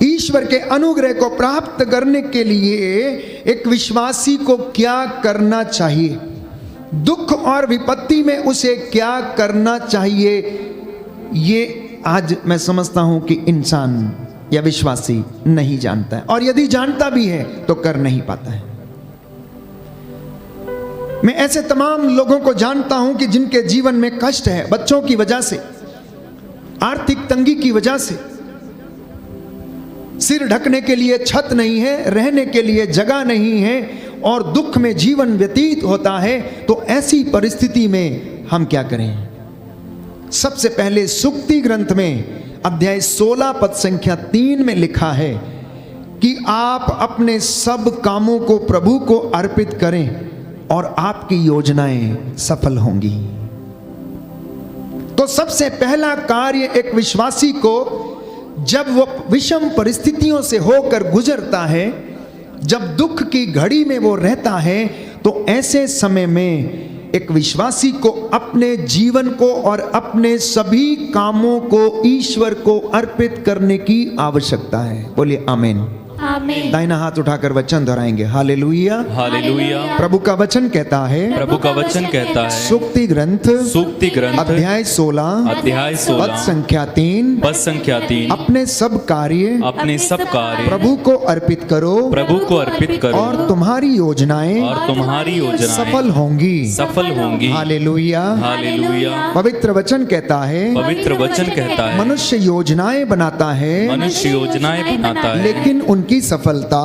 ईश्वर के अनुग्रह को प्राप्त करने के लिए एक विश्वासी को क्या करना चाहिए? दुख और विपत्ति में उसे क्या करना चाहिए? ये आज मैं समझता हूं कि इंसान या विश्वासी नहीं जानता है, और यदि जानता भी है तो कर नहीं पाता है। मैं ऐसे तमाम लोगों को जानता हूं कि जिनके जीवन में कष्ट है, बच्चों की वजह से, आर्थिक तंगी की वजह से, सिर ढकने के लिए छत नहीं है, रहने के लिए जगह नहीं है और दुख में जीवन व्यतीत होता है। तो ऐसी परिस्थिति में हम क्या करें? सबसे पहले सुक्ति ग्रंथ में अध्याय 16 पद संख्या 3 में लिखा है कि आप अपने सब कामों को प्रभु को अर्पित करें और आपकी योजनाएं सफल होंगी। तो सबसे पहला कार्य एक विश्वासी को, जब वो विषम परिस्थितियों से होकर गुजरता है, जब दुख की घड़ी में वो रहता है, तो ऐसे समय में एक विश्वासी को अपने जीवन को और अपने सभी कामों को ईश्वर को अर्पित करने की आवश्यकता है। बोलिए आमीन, आमीन। दाहिना हाथ उठाकर वचन दोहराएंगे, हालेलुया, हालेलुया। प्रभु का वचन कहता है, प्रभु का वचन कहता है, सूक्ति ग्रंथ सूक्ति ग्रंथ अध्याय 16 अध्याय पद 16 संख्या 3, पद संख्या 3, अपने सब कार्य अपने सब कार्य प्रभु को अर्पित करो प्रभु को अर्पित करो और तुम्हारी योजनाएं और तुम्हारी योजनाएं सफल होंगी। सफल होंगी। Hallelujah, hallelujah. पवित्र वचन कहता है, पवित्र वचन कहता है, मनुष्य योजनाएं बनाता है मनुष्य योजनाएं बनाता है, लेकिन उनकी सफलता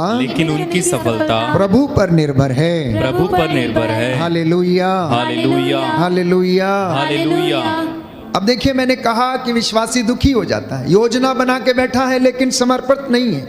प्रभु पर निर्भर है। प्रभु पर निर्भर है। हालेलुया, हालेलुया, हालेलुया। हालेलुया। अब देखिए, मैंने कहा कि विश्वासी दुखी हो जाता है, योजना बना के बैठा है लेकिन समर्पित नहीं है।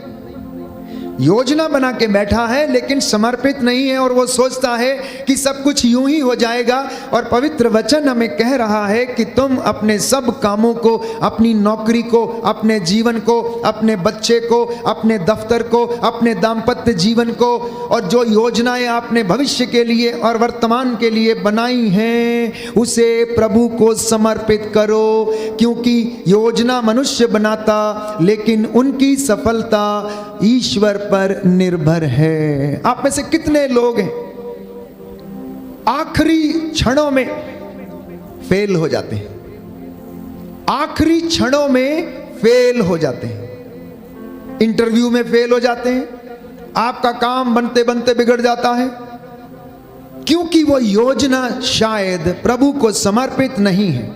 योजना बना के बैठा है लेकिन समर्पित नहीं है और वो सोचता है कि सब कुछ यूं ही हो जाएगा। और पवित्र वचन हमें कह रहा है कि तुम अपने सब कामों को, अपनी नौकरी को, अपने जीवन को, अपने बच्चे को, अपने दफ्तर को, अपने दाम्पत्य जीवन को, और जो योजनाएं आपने भविष्य के लिए और वर्तमान के लिए बनाई हैं उसे प्रभु को समर्पित करो, क्योंकि योजना मनुष्य बनाता लेकिन उनकी सफलता ईश्वर पर निर्भर है। आप में से कितने लोग हैं आखिरी क्षणों में फेल हो जाते हैं, आखिरी क्षणों में फेल हो जाते हैं, इंटरव्यू में फेल हो जाते हैं, आपका काम बनते बनते बिगड़ जाता है, क्योंकि वो योजना शायद प्रभु को समर्पित नहीं है।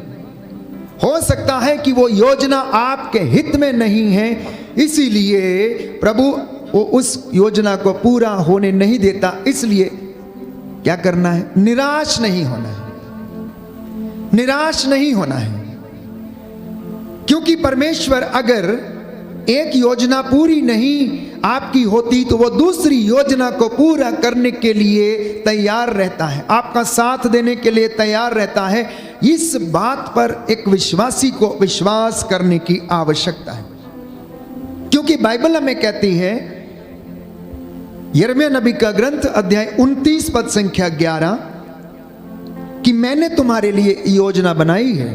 हो सकता है कि वो योजना आपके हित में नहीं है, इसीलिए प्रभु वो उस योजना को पूरा होने नहीं देता। इसलिए क्या करना है? निराश नहीं होना है, निराश नहीं होना है, क्योंकि परमेश्वर अगर एक योजना पूरी नहीं आपकी होती तो वो दूसरी योजना को पूरा करने के लिए तैयार रहता है, आपका साथ देने के लिए तैयार रहता है। इस बात पर एक विश्वासी को विश्वास करने की आवश्यकता है, क्योंकि बाइबल हमें कहती है, यिर्मयाह नबी का ग्रंथ अध्याय 29 पद संख्या 11, कि मैंने तुम्हारे लिए योजना बनाई है,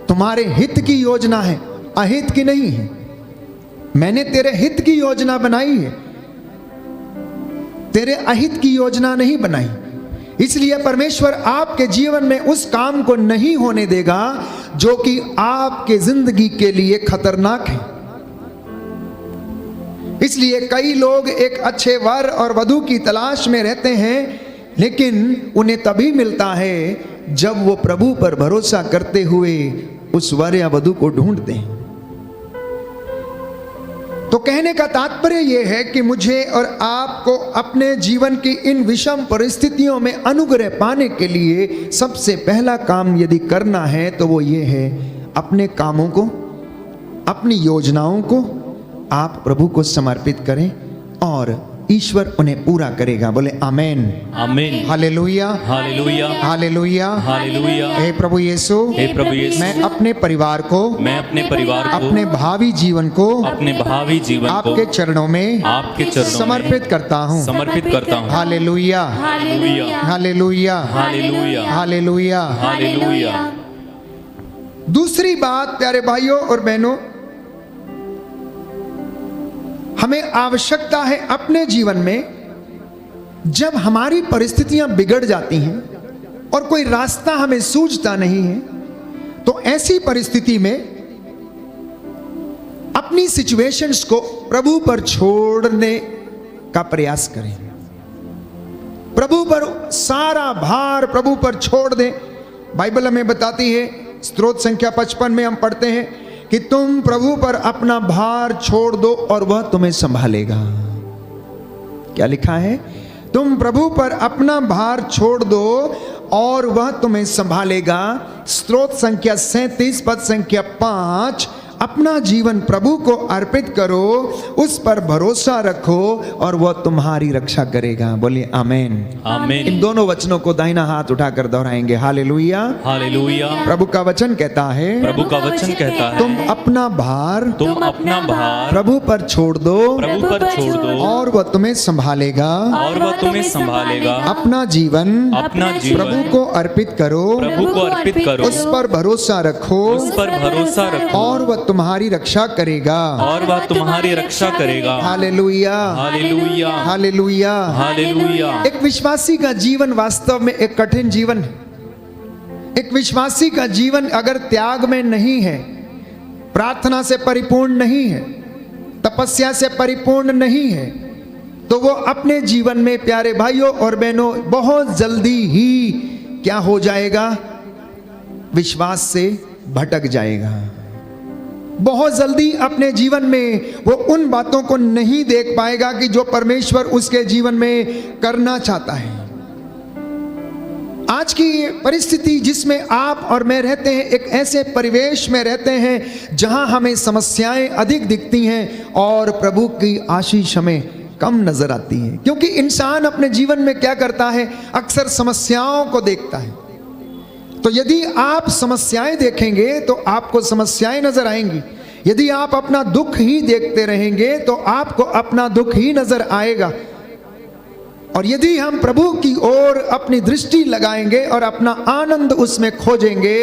तुम्हारे हित की योजना है, अहित की नहीं है। मैंने तेरे हित की योजना बनाई है, तेरे अहित की योजना नहीं बनाई। इसलिए परमेश्वर आपके जीवन में उस काम को नहीं होने देगा जो कि आपके जिंदगी के लिए खतरनाक है। इसलिए कई लोग एक अच्छे वर और वधू की तलाश में रहते हैं, लेकिन उन्हें तभी मिलता है जब वो प्रभु पर भरोसा करते हुए उस वर या वधू को ढूंढते हैं। तो कहने का तात्पर्य यह है कि मुझे और आपको अपने जीवन की इन विषम परिस्थितियों में अनुग्रह पाने के लिए सबसे पहला काम यदि करना है तो वो ये है, अपने कामों को, अपनी योजनाओं को आप प्रभु को समर्पित करें और ईश्वर उन्हें पूरा करेगा। बोले आमेन, आमीन, हालेलुया, हालेलुया, हालेलुया, हालेलुया। हे प्रभु यीशु, हे प्रभु यीशु, मैं अपने परिवार को, मैं अपने परिवार को, अपने भावी जीवन को, अपने भावी जीवन को आपके चरणों में, आपके चरणों में समर्पित करता हूँ। समर्पित करता हूँ। हालेलुया, हालेलुया, हालेलुया, हालेलुया, हालेलुया। हालेलुया। दूसरी बात प्यारे भाइयों और बहनों, हमें आवश्यकता है अपने जीवन में जब हमारी परिस्थितियां बिगड़ जाती हैं और कोई रास्ता हमें सूझता नहीं है, तो ऐसी परिस्थिति में अपनी सिचुएशंस को प्रभु पर छोड़ने का प्रयास करें, प्रभु पर सारा भार प्रभु पर छोड़ दें। बाइबल हमें बताती है, स्तोत्र संख्या 55 में हम पढ़ते हैं कि तुम प्रभु पर अपना भार छोड़ दो और वह तुम्हें संभालेगा। क्या लिखा है? तुम प्रभु पर अपना भार छोड़ दो और वह तुम्हें संभालेगा। स्तोत्र संख्या 37 पद संख्या 5, अपना जीवन प्रभु को अर्पित करो, उस पर भरोसा रखो और वह तुम्हारी रक्षा करेगा। बोलिए आमेन, आमीन। इन दोनों वचनों को दाहिना हाथ उठाकर दोहराएंगे। Hallelujah, hallelujah. प्रभु का वचन कहता है, प्रभु का वचन कहता है, तुम अपना भार तुम अपना भार प्रभु पर छोड़ दो प्रभु पर छोड़ दो और वह तुम्हें संभालेगा। और वह तुम्हें संभालेगा। अपना जीवन अपना जीवन प्रभु को अर्पित करो, प्रभु को अर्पित करो, उस पर भरोसा रखो उस पर भरोसा रखो और वह तुम्हारी रक्षा करेगा। और वह तुम्हारी रक्षा करेगा। हालेलुया, हालेलुया, हालेलुया। हालेलुया। एक विश्वासी का जीवन वास्तव में एक कठिन जीवन है। एक विश्वासी का जीवन अगर त्याग में नहीं है, प्रार्थना से परिपूर्ण नहीं है, तपस्या से परिपूर्ण नहीं है, तो वो अपने जीवन में प्यारे भाइयों और बहनों बहुत जल्दी ही क्या हो जाएगा? विश्वास से भटक जाएगा। बहुत जल्दी अपने जीवन में वो उन बातों को नहीं देख पाएगा कि जो परमेश्वर उसके जीवन में करना चाहता है। आज की परिस्थिति जिसमें आप और मैं रहते हैं, एक ऐसे परिवेश में रहते हैं जहां हमें समस्याएं अधिक दिखती हैं और प्रभु की आशीष हमें कम नजर आती हैं, क्योंकि इंसान अपने जीवन में क्या करता है, अक्सर समस्याओं को देखता है। तो यदि आप समस्याएं देखेंगे तो आपको समस्याएं नजर आएंगी। यदि आप अपना दुख ही देखते रहेंगे तो आपको अपना दुख ही नजर आएगा। और यदि हम प्रभु की ओर अपनी दृष्टि लगाएंगे और अपना आनंद उसमें खोजेंगे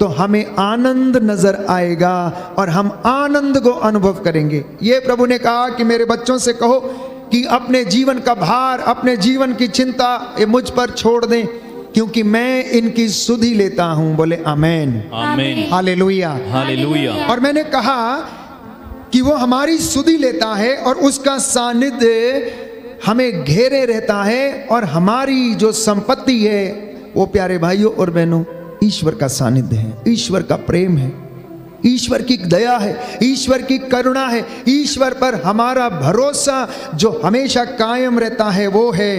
तो हमें आनंद नजर आएगा और हम आनंद को अनुभव करेंगे। ये प्रभु ने कहा कि मेरे बच्चों से कहो कि अपने जीवन का भार, अपने जीवन की चिंता ये मुझ पर छोड़ दें, क्योंकि मैं इनकी सुधि लेता हूं। बोले आमेन, आमीन, हालेलुया। हालेलुया। और मैंने कहा कि वो हमारी सुधि लेता है और उसका सानिध्य हमें घेरे रहता है, और हमारी जो संपत्ति है वो प्यारे भाइयों और बहनों ईश्वर का सानिध्य है, ईश्वर का प्रेम है, ईश्वर की दया है, ईश्वर की करुणा है, ईश्वर पर हमारा भरोसा जो हमेशा कायम रहता है वो है।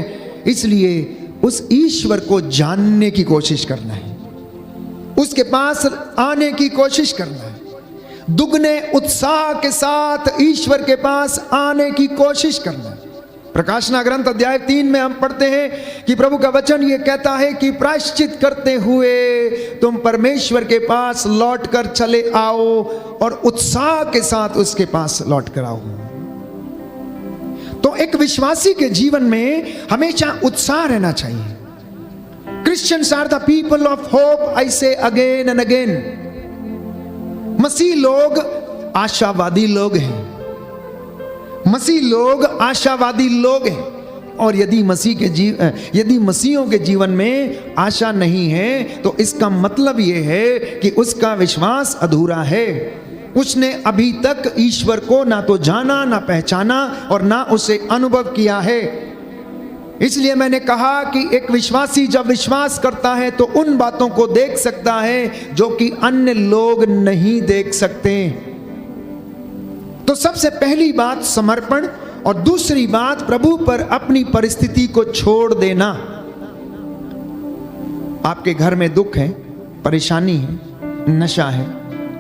इसलिए उस ईश्वर को जानने की कोशिश करना है, उसके पास आने की कोशिश करना है, दुगने उत्साह के साथ ईश्वर के पास आने की कोशिश करना है। प्रकाशना ग्रंथ अध्याय 3 में हम पढ़ते हैं कि प्रभु का वचन ये कहता है कि प्रायश्चित करते हुए तुम परमेश्वर के पास लौट कर चले आओ और उत्साह के साथ उसके पास लौट कर आओ। तो एक विश्वासी के जीवन में हमेशा उत्साह रहना चाहिए। Christians are the people of hope, I say again and again. मसीह लोग आशावादी लोग हैं, मसीह लोग आशावादी लोग हैं। और यदि यदि मसीहों के जीवन में आशा नहीं है तो इसका मतलब यह है कि उसका विश्वास अधूरा है। उसने अभी तक ईश्वर को ना तो जाना, ना पहचाना और ना उसे अनुभव किया है। इसलिए मैंने कहा कि एक विश्वासी जब विश्वास करता है तो उन बातों को देख सकता है जो कि अन्य लोग नहीं देख सकते। तो सबसे पहली बात समर्पण, और दूसरी बात प्रभु पर अपनी परिस्थिति को छोड़ देना। आपके घर में दुख है, परेशानी है, नशा है,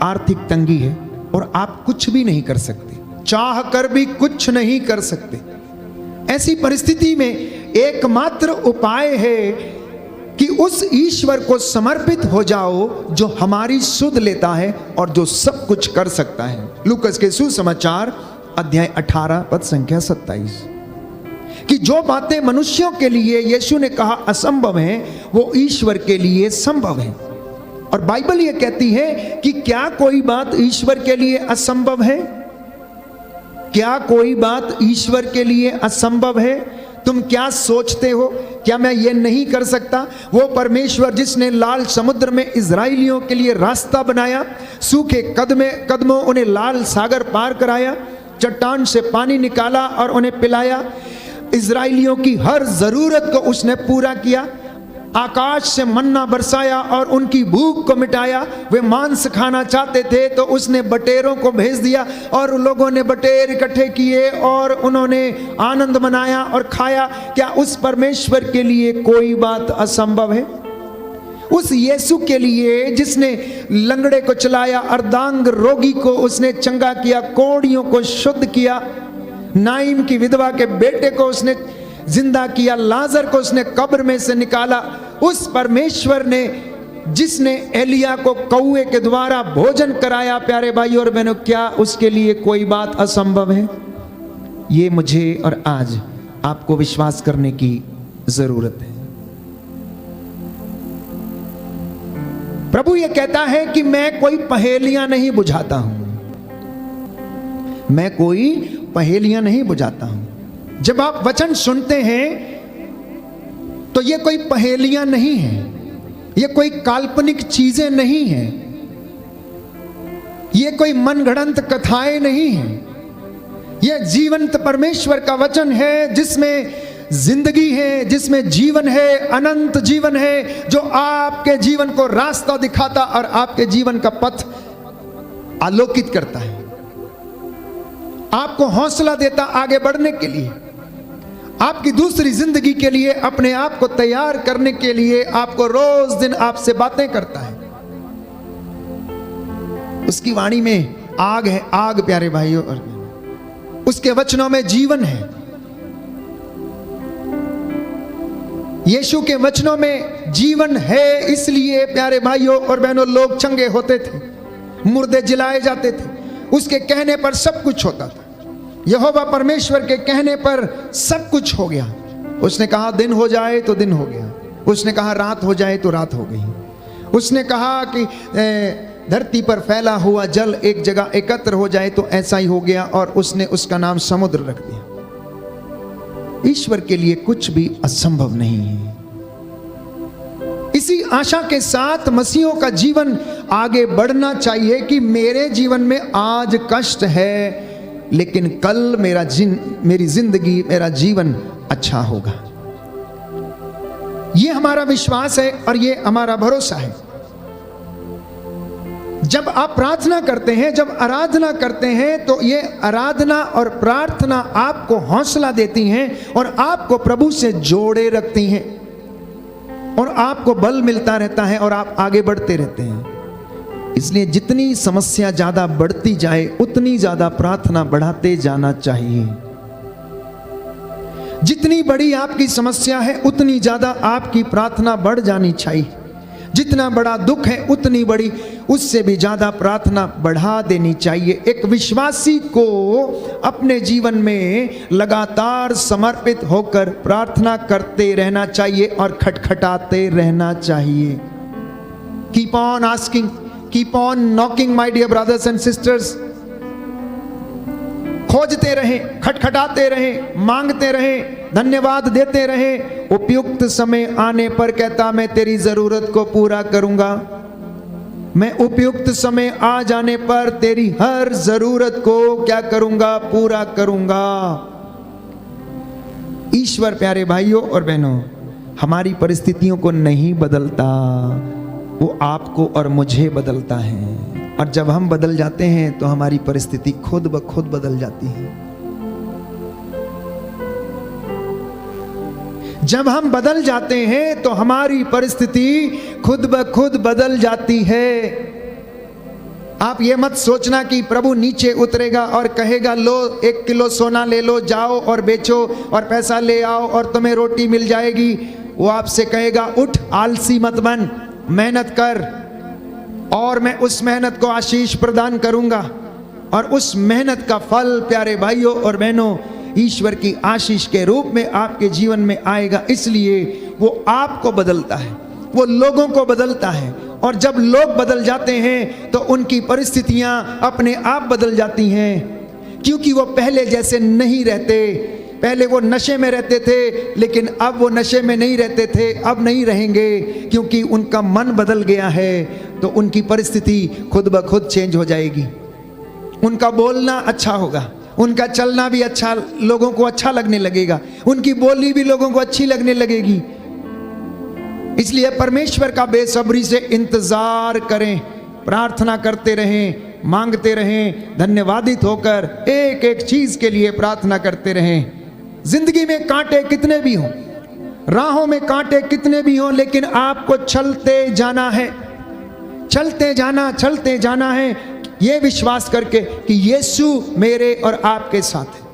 आर्थिक तंगी है और आप कुछ भी नहीं कर सकते, चाह कर भी कुछ नहीं कर सकते। ऐसी परिस्थिति में एकमात्र उपाय है कि उस ईश्वर को समर्पित हो जाओ जो हमारी सुध लेता है और जो सब कुछ कर सकता है। लूकस के सुसमाचार अध्याय 18 पद संख्या 27, कि जो बातें मनुष्यों के लिए यीशु ने कहा असंभव है वो ईश्वर के लिए संभव है। और बाइबल ये कहती है कि क्या कोई बात ईश्वर के लिए असंभव है? क्या कोई बात ईश्वर के लिए असंभव है? तुम क्या सोचते हो, क्या मैं ये नहीं कर सकता? वो परमेश्वर जिसने लाल समुद्र में इजराइलियों के लिए रास्ता बनाया, सूखे कदमों उन्हें लाल सागर पार कराया, चट्टान से पानी निकाला और उन्हें पिलाया, इजराइलियों की हर जरूरत को उसने पूरा किया, आकाश से मन्ना बरसाया और उनकी भूख को मिटाया। वे मांस खाना चाहते थे तो उसने बटेरों को भेज दिया और लोगों ने बटेर इकट्ठे किए और उन्होंने आनंद मनाया और खाया। क्या उस परमेश्वर के लिए कोई बात असंभव है? उस यीशु के लिए जिसने लंगड़े को चलाया, अर्धांग रोगी को उसने चंगा किया, कोढ़ियों को शुद्ध किया, नाइम की विधवा के बेटे को उसने जिंदा किया, लाजर को उसने कब्र में से निकाला, उस परमेश्वर ने जिसने एलिया को कौए के द्वारा भोजन कराया, प्यारे भाई और बहनों, क्या उसके लिए कोई बात असंभव है? ये मुझे और आज आपको विश्वास करने की जरूरत है। प्रभु ये कहता है कि मैं कोई पहेलियां नहीं बुझाता हूं, मैं कोई पहेलियां नहीं बुझाता हूं। जब आप वचन सुनते हैं तो ये कोई पहेलियां नहीं है, ये कोई काल्पनिक चीजें नहीं है, ये कोई मनगढ़ंत कथाएं नहीं है, ये जीवंत परमेश्वर का वचन है जिसमें जिंदगी है, जिसमें जीवन है, अनंत जीवन है, जो आपके जीवन को रास्ता दिखाता और आपके जीवन का पथ आलोकित करता है, आपको हौसला देता आगे बढ़ने के लिए, आपकी दूसरी जिंदगी के लिए, अपने आप को तैयार करने के लिए, आपको रोज दिन आपसे बातें करता है। उसकी वाणी में आग है, आग प्यारे भाइयों और उसके वचनों में जीवन है। यीशु के वचनों में जीवन है, इसलिए प्यारे भाइयों और बहनों लोग चंगे होते थे, मुर्दे जिलाए जाते थे। उसके कहने पर सब कुछ होता था। यहोवा परमेश्वर के कहने पर सब कुछ हो गया। उसने कहा दिन हो जाए तो दिन हो गया, उसने कहा रात हो जाए तो रात हो गई, उसने कहा कि धरती पर फैला हुआ जल एक जगह एकत्र हो जाए तो ऐसा ही हो गया, और उसने उसका नाम समुद्र रख दिया। ईश्वर के लिए कुछ भी असंभव नहीं है। इसी आशा के साथ मसीहों का जीवन आगे बढ़ना चाहिए कि मेरे जीवन में आज कष्ट है, लेकिन कल मेरी जिंदगी, मेरा जीवन अच्छा होगा। यह हमारा विश्वास है और यह हमारा भरोसा है। जब आप प्रार्थना करते हैं, जब आराधना करते हैं, तो ये आराधना और प्रार्थना आपको हौसला देती हैं और आपको प्रभु से जोड़े रखती हैं, और आपको बल मिलता रहता है और आप आगे बढ़ते रहते हैं। इसलिए जितनी समस्या ज्यादा बढ़ती जाए, उतनी ज्यादा प्रार्थना बढ़ाते जाना चाहिए। जितनी बड़ी आपकी समस्या है, उतनी ज्यादा आपकी प्रार्थना बढ़ जानी चाहिए। जितना बड़ा दुख है, उतनी बड़ी, उससे भी ज्यादा प्रार्थना बढ़ा देनी चाहिए। एक विश्वासी को अपने जीवन में लगातार समर्पित होकर प्रार्थना करते रहना चाहिए और खटखटाते रहना चाहिए। Keep on asking, keep on knocking my dear brothers and sisters. खोजते रहें, खटखटाते रहें, मांगते रहें, धन्यवाद देते रहें। उपयुक्त समय आने पर कहता मैं तेरी जरूरत को पूरा करूंगा। मैं उपयुक्त समय आ जाने पर तेरी हर जरूरत को क्या करूंगा? पूरा करूंगा। ईश्वर प्यारे भाइयों और बहनों हमारी परिस्थितियों को नहीं बदलता, वो आपको और मुझे बदलता है। और जब हम बदल जाते हैं तो हमारी परिस्थिति खुद ब खुद बदल जाती है। जब हम बदल जाते हैं तो हमारी परिस्थिति खुद ब खुद बदल जाती है। आप ये मत सोचना कि प्रभु नीचे उतरेगा और कहेगा लो 1 किलो सोना ले लो, जाओ और बेचो और पैसा ले आओ और तुम्हें रोटी मिल जाएगी। वो आपसे कहेगा उठ, आलसी मत बन, मेहनत कर और मैं उस मेहनत को आशीष प्रदान करूंगा। और उस मेहनत का फल प्यारे भाइयों और बहनों ईश्वर की आशीष के रूप में आपके जीवन में आएगा। इसलिए वो आपको बदलता है, वो लोगों को बदलता है। और जब लोग बदल जाते हैं तो उनकी परिस्थितियां अपने आप बदल जाती हैं, क्योंकि वो पहले जैसे नहीं रहते। पहले वो नशे में रहते थे, लेकिन अब वो नशे में नहीं रहते थे, अब नहीं रहेंगे, क्योंकि उनका मन बदल गया है। तो उनकी परिस्थिति खुद ब खुद चेंज हो जाएगी। उनका बोलना अच्छा होगा, उनका चलना भी अच्छा, लोगों को अच्छा लगने लगेगा, उनकी बोली भी लोगों को अच्छी लगने लगेगी। इसलिए परमेश्वर का बेसब्री से इंतजार करें, प्रार्थना करते रहें, मांगते रहें, धन्यवादित होकर एक एक चीज के लिए प्रार्थना करते रहें। जिंदगी में कांटे कितने भी हों, राहों में कांटे कितने भी हों, लेकिन आपको चलते जाना है, चलते जाना है, ये विश्वास करके कि यीशु मेरे और आपके साथ है,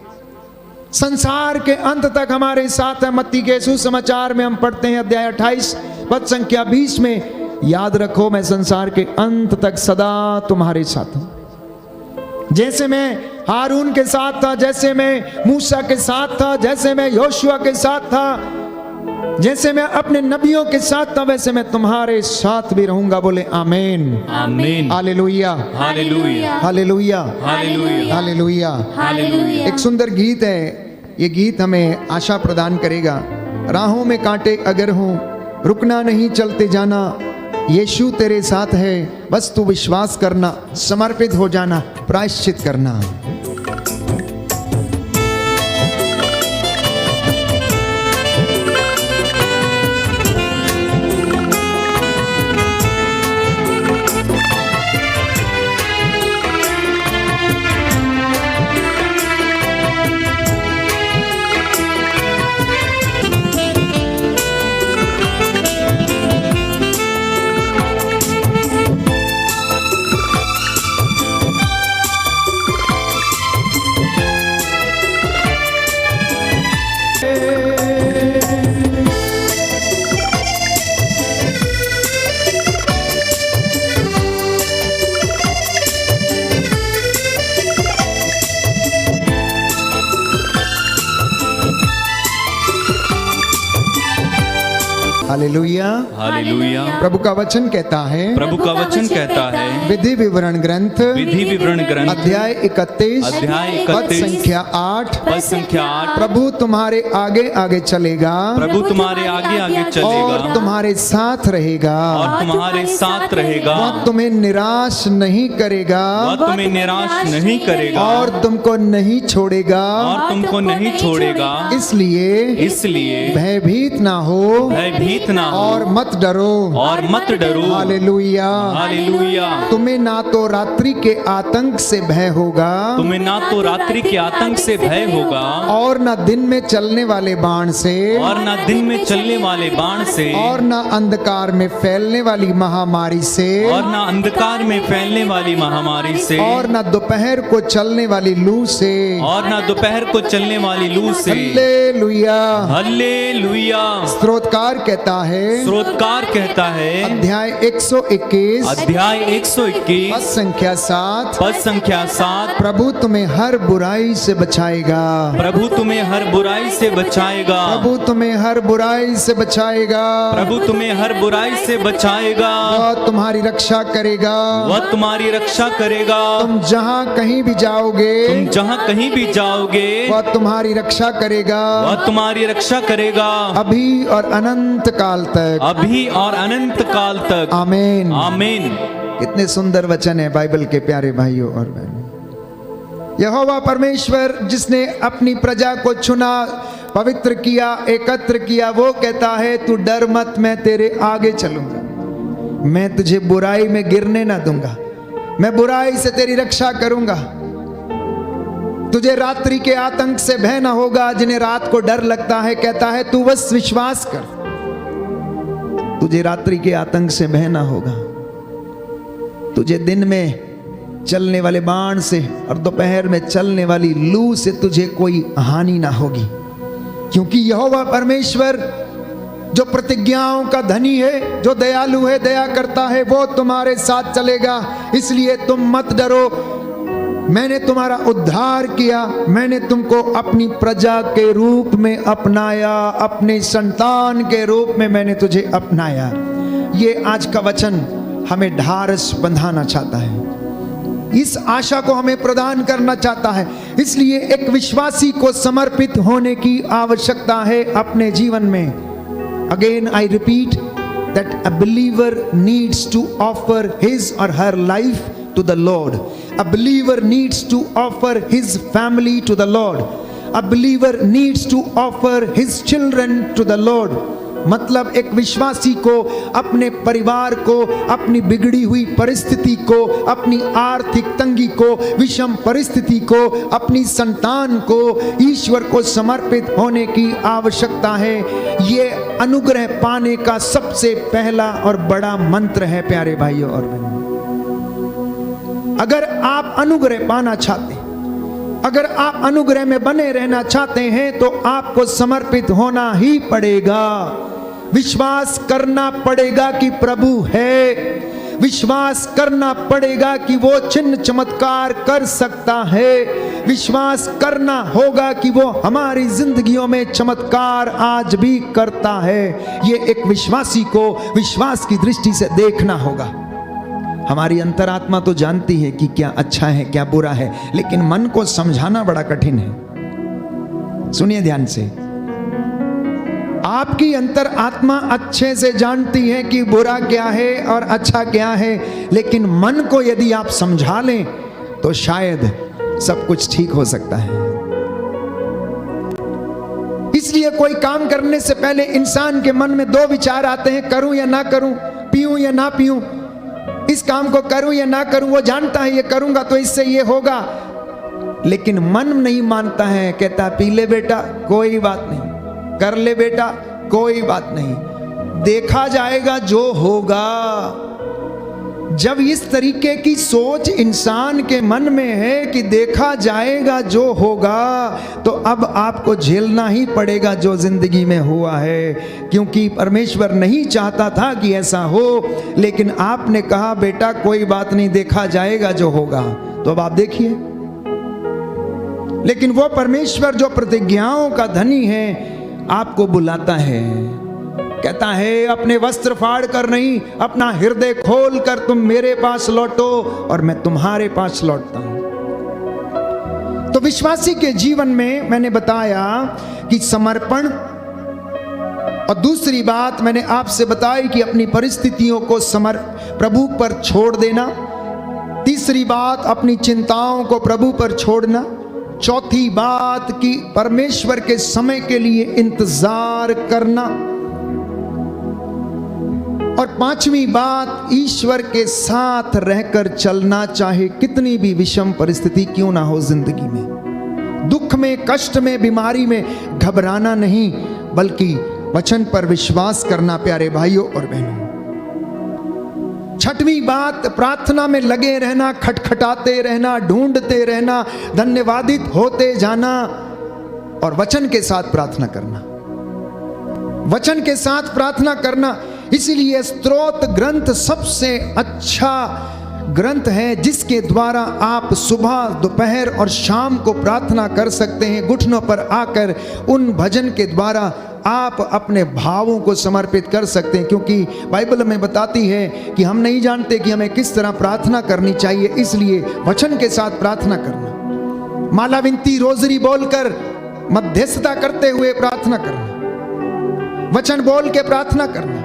संसार के अंत तक हमारे साथ है। मत्ती के सुसमाचार में हम पढ़ते हैं अध्याय 28 पद संख्या 20 में, याद रखो मैं संसार के अंत तक सदा तुम्हारे साथ हूं। जैसे मैं हारून के साथ था, जैसे मैं मूसा के साथ था, जैसे मैं योशुआ के साथ था, जैसे मैं अपने नबियों के साथ था, वैसे मैं तुम्हारे साथ भी रहूंगा। बोले आमीन, आमीन, हालेलुया, हालेलुया, हालेलुया, हालेलुया, हालेलुया। हालेलुया। एक सुंदर गीत है, ये गीत हमें आशा प्रदान करेगा। राहों में कांटे अगर हों, रुकना नहीं, चलते जाना, यीशु तेरे साथ है, बस तू विश्वास करना, समर्पित हो जाना, प्रायश्चित करना। हालेलुया। हालेलुया। प्रभु का वचन कहता है, प्रभु का वचन कहता है, विधि विवरण ग्रंथ विधि विवरण ग्रंथ अध्याय 31 अध्याय पद 31 संख्या 8, पद संख्या 8, प्रभु तुम्हारे आगे आगे चलेगा प्रभु तुम्हारे आगे आगे और चलेगा तुम्हारे साथ रहेगा, और तुम्हारे साथ रहेगा, वह तुम्हें निराश नहीं करेगा वह तुम्हें निराश नहीं करेगा और तुमको नहीं छोड़ेगा। और तुमको नहीं छोड़ेगा। इसलिए भयभीत ना हो भयभीत ना हो और मत डरो और मत डरो। हालेलुया। हालेलुया। तुम्हें ना तो रात्रि के आतंक से भय होगा तुम्हें ना तो रात्रि के आतंक से भय होगा और ना दिन में चलने वाले बाण से और ना दिन में चलने वाले बाण से और ना अंधकार में फैलने वाली महामारी से और ना अंधकार में फैलने वाली महामारी से और ना दोपहर को चलने वाली लू से। और ना दोपहर को चलने वाली लू से। हालेलुया। हालेलुया। स्तोत्रकार कहता है, स्रोतकार कहता है, अध्याय 121 अध्याय 121 पद संख्या 7, पद संख्या 7, प्रभु तुम्हें हर बुराई से बचाएगा, प्रभु तुम्हें हर बुराई से बचाएगा, प्रभु तुम्हें हर बुराई से बचाएगा, प्रभु तुम्हें हर बुराई से बचाएगा, वह तुम्हारी रक्षा करेगा, वह तुम्हारी रक्षा करेगा। तुम जहाँ कहीं भी जाओगे तुम जहाँ कहीं भी जाओगे वह तुम्हारी रक्षा करेगा, वह तुम्हारी रक्षा करेगा, अभी और अनंत काल तक। अभी और अनंत काल तक। आमीन। आमीन। कितने सुंदर वचन है बाइबल के प्यारे भाइयों और बहनों। यहोवा परमेश्वर जिसने अपनी प्रजा को चुना, पवित्र किया, एकत्र किया, वो कहता है तू डर मत, मैं तेरे आगे चलूंगा, मैं तुझे बुराई में गिरने ना दूंगा, मैं बुराई से तेरी रक्षा करूंगा, तुझे रात्रि के आतंक से भय ना होगा। जिन्हें रात को डर लगता है कहता है तू बस विश्वास कर, तुझे रात्रि के आतंक से भय ना होगा, तुझे दिन में चलने वाले बाण से और दोपहर में चलने वाली लू से तुझे कोई हानि ना होगी, क्योंकि यहोवा परमेश्वर जो प्रतिज्ञाओं का धनी है, जो दयालु है, दया करता है, वो तुम्हारे साथ चलेगा। इसलिए तुम मत डरो, मैंने तुम्हारा उद्धार किया, मैंने तुमको अपनी प्रजा के रूप में अपनाया, अपने संतान के रूप में मैंने तुझे अपनाया। ये आज का वचन हमें ढारस बंधाना चाहता है, इस आशा को हमें प्रदान करना चाहता है। इसलिए एक विश्वासी को समर्पित होने की आवश्यकता है अपने जीवन में। Again I repeat that a believer needs to offer his or her life to the Lord. A believer needs to offer his family to the Lord. A believer needs to offer his children to the Lord. मतलब एक विश्वासी को अपने परिवार को, अपनी बिगड़ी हुई परिस्थिति को, अपनी आर्थिक तंगी को, विषम परिस्थिति को, अपनी संतान को ईश्वर को समर्पित होने की आवश्यकता है। ये अनुग्रह पाने का सबसे पहला और बड़ा मंत्र है प्यारे भाइयों और बहनों। अगर आप अनुग्रह पाना चाहते, अगर आप अनुग्रह में बने रहना चाहते हैं तो आपको समर्पित होना ही पड़ेगा। विश्वास करना पड़ेगा कि प्रभु है, विश्वास करना पड़ेगा कि वो चिन्ह चमत्कार कर सकता है, विश्वास करना होगा कि वो हमारी जिंदगियों में चमत्कार आज भी करता है। ये एक विश्वासी को विश्वास की दृष्टि से देखना होगा। हमारी अंतरात्मा तो जानती है कि क्या अच्छा है क्या बुरा है, लेकिन मन को समझाना बड़ा कठिन है। सुनिए ध्यान से, आपकी अंतरात्मा अच्छे से जानती है कि बुरा क्या है और अच्छा क्या है, लेकिन मन को यदि आप समझा लें तो शायद सब कुछ ठीक हो सकता है। इसलिए कोई काम करने से पहले इंसान के मन में दो विचार आते हैं, करूं या ना करूं, पीऊं या ना पीऊं, इस काम को करूं या ना करूं। वो जानता है ये करूंगा तो इससे ये होगा, लेकिन मन नहीं मानता है, कहता पी ले बेटा कोई बात नहीं, कर ले बेटा कोई बात नहीं, देखा जाएगा जो होगा। जब इस तरीके की सोच इंसान के मन में है कि देखा जाएगा जो होगा, तो अब आपको झेलना ही पड़ेगा जो जिंदगी में हुआ है, क्योंकि परमेश्वर नहीं चाहता था कि ऐसा हो, लेकिन आपने कहा बेटा कोई बात नहीं, देखा जाएगा जो होगा। तो अब आप देखिए, लेकिन वो परमेश्वर जो प्रतिज्ञाओं का धनी है आपको बुलाता है, कहता है अपने वस्त्र फाड़ कर नहीं, अपना हृदय खोल कर तुम मेरे पास लौटो और मैं तुम्हारे पास लौटता हूं। तो विश्वासी के जीवन में मैंने बताया कि समर्पण, और दूसरी बात मैंने आपसे बताई कि अपनी परिस्थितियों को प्रभु पर छोड़ देना। तीसरी बात अपनी चिंताओं को प्रभु पर छोड़ना। चौथी बात कि परमेश्वर के समय के लिए इंतजार करना। और पांचवी बात ईश्वर के साथ रहकर चलना, चाहे कितनी भी विषम परिस्थिति क्यों ना हो जिंदगी में। दुख में, कष्ट में, बीमारी में घबराना नहीं, बल्कि वचन पर विश्वास करना प्यारे भाइयों और बहनों। छठवीं बात प्रार्थना में लगे रहना, खटखटाते रहना, ढूंढते रहना, धन्यवादित होते जाना और वचन के साथ प्रार्थना करना। वचन के साथ प्रार्थना करना। इसीलिए स्तोत्र ग्रंथ सबसे अच्छा ग्रंथ है जिसके द्वारा आप सुबह, दोपहर और शाम को प्रार्थना कर सकते हैं। घुटनों पर आकर उन भजन के द्वारा आप अपने भावों को समर्पित कर सकते हैं, क्योंकि बाइबल में बताती है कि हम नहीं जानते कि हमें किस तरह प्रार्थना करनी चाहिए। इसलिए वचन के साथ प्रार्थना करना, माला विनती रोजरी बोलकर मध्यस्थता करते हुए प्रार्थना करना, वचन बोल के प्रार्थना करना,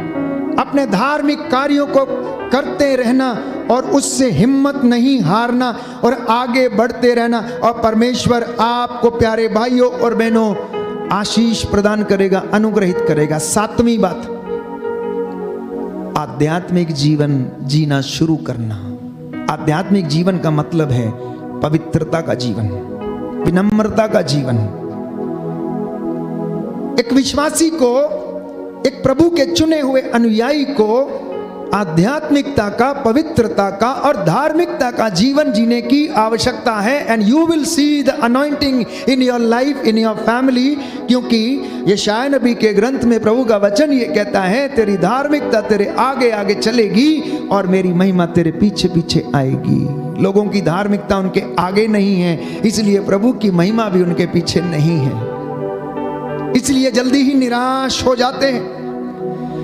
अपने धार्मिक कार्यों को करते रहना और उससे हिम्मत नहीं हारना और आगे बढ़ते रहना। और परमेश्वर आपको प्यारे भाइयों और बहनों आशीष प्रदान करेगा, अनुग्रहित करेगा। सातवीं बात, आध्यात्मिक जीवन जीना शुरू करना। आध्यात्मिक जीवन का मतलब है पवित्रता का जीवन, विनम्रता का जीवन। एक विश्वासी को, एक प्रभु के चुने हुए अनुयायी को आध्यात्मिकता का, पवित्रता का और धार्मिकता का जीवन जीने की आवश्यकता है। And you will see the anointing in your life, in your family. क्योंकि यशायाह नबी के ग्रंथ में प्रभु का वचन ये कहता है, तेरी धार्मिकता तेरे आगे आगे चलेगी और मेरी महिमा तेरे पीछे पीछे आएगी। लोगों की धार्मिकता उनके आगे नहीं है, इसलिए प्रभु की महिमा भी उनके पीछे नहीं है। इसलिए जल्दी ही निराश हो जाते हैं,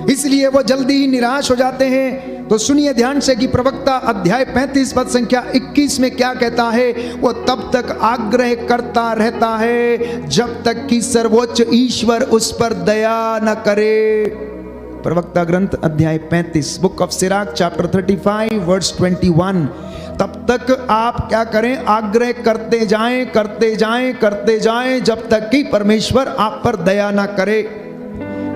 इसलिए वो जल्दी ही निराश हो जाते हैं। तो सुनिए ध्यान से कि प्रवक्ता अध्याय 35 पद संख्या 21 में क्या कहता है। वो तब तक आग्रह करता रहता है जब तक कि सर्वोच्च ईश्वर उस पर दया न करे। प्रवक्ता ग्रंथ अध्याय 35, book of Sirach chapter 35 verse 21। तब तक आप क्या करें, आग्रह करते जाएं, करते जाएं, करते जाएं, जब तक कि परमेश्वर आप पर दया ना करे।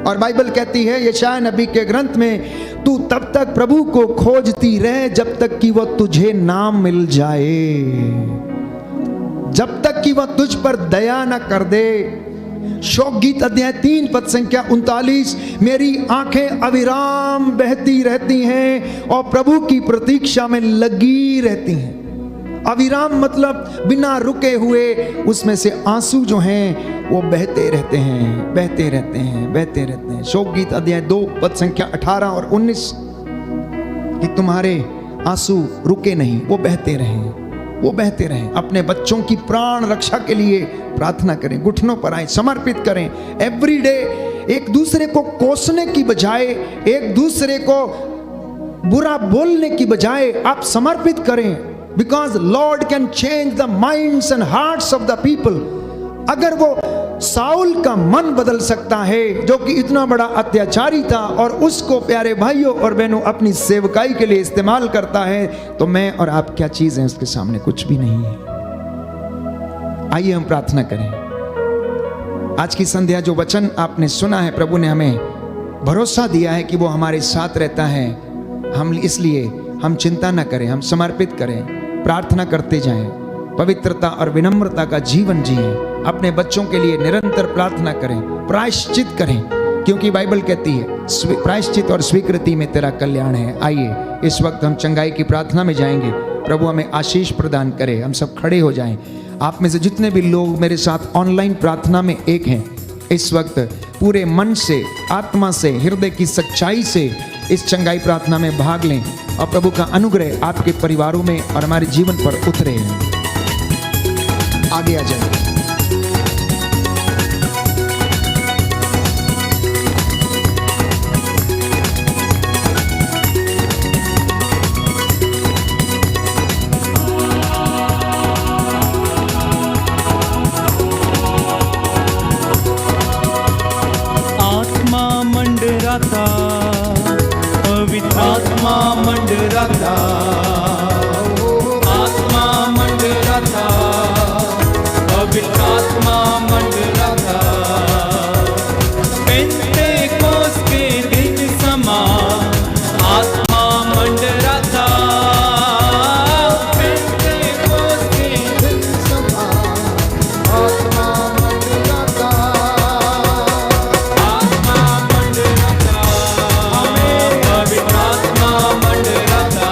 और बाइबल कहती है यशायाह नबी के ग्रंथ में, तू तब तक प्रभु को खोजती रह जब तक कि वह तुझे ना मिल जाए, जब तक कि वह तुझ पर दया ना कर दे। शोक गीत अध्याय 3 पद संख्या 39, मेरी आंखें अविराम बहती रहती हैं और प्रभु की प्रतीक्षा में लगी रहती हैं। अविराम मतलब बिना रुके हुए, उसमें से आंसू जो हैं वो बहते रहते हैं, बहते रहते हैं, बहते रहते हैं। शोक गीत अध्याय 2 पद संख्या 18 और 19 कि तुम्हारे आंसू रुके नहीं, वो बहते रहें, वो बहते रहें। अपने बच्चों की प्राण रक्षा के लिए प्रार्थना करें, घुटनों पर आए, समर्पित करें एवरीडे। एक दूसरे को कोसने की बजाय, एक दूसरे को बुरा बोलने की बजाय आप समर्पित करें। Because Lord can change the minds and hearts of the people. अगर वो साउल का मन बदल सकता है जो कि इतना बड़ा अत्याचारी था और उसको प्यारे भाइयों और बहनों अपनी सेवकाई के लिए इस्तेमाल करता है, तो मैं और आप क्या चीज हैं उसके सामने, कुछ भी नहीं है। आइए हम प्रार्थना करें। आज की संध्या जो वचन आपने सुना है, प्रभु ने हमें भरोसा दिया है कि वो हमारे साथ रहता है। हम इसलिए हम चिंता न करें, हम समर्पित करें, प्रार्थना करते जाएं, पवित्रता और विनम्रता का जीवन जिएं, अपने बच्चों के लिए निरंतर प्रार्थना करें, प्रायश्चित करें, क्योंकि बाइबल कहती है प्रायश्चित और स्वीकृति में तेरा कल्याण है। आइए इस वक्त हम चंगाई की प्रार्थना में जाएंगे। प्रभु हमें आशीष प्रदान करे। हम सब खड़े हो जाएं। आप में से जितने भी लोग मेरे साथ ऑनलाइन प्रार्थना में एक हैं, इस वक्त पूरे मन से, आत्मा से, हृदय की सच्चाई से इस चंगाई प्रार्थना में भाग लें और प्रभु का अनुग्रह आपके परिवारों में और हमारे जीवन पर उतरे। आगे आ जाए। आत्मा मंडरा था, पवित्र आत्मा मंडरा था। पेंतेकोस्त के दिन समा आत्मा मंडरा था। पेंतेकोस्त के दिन समा आत्मा मंडरा था। आत्मा मंडरा था, पवित्र आत्मा मंडरा था।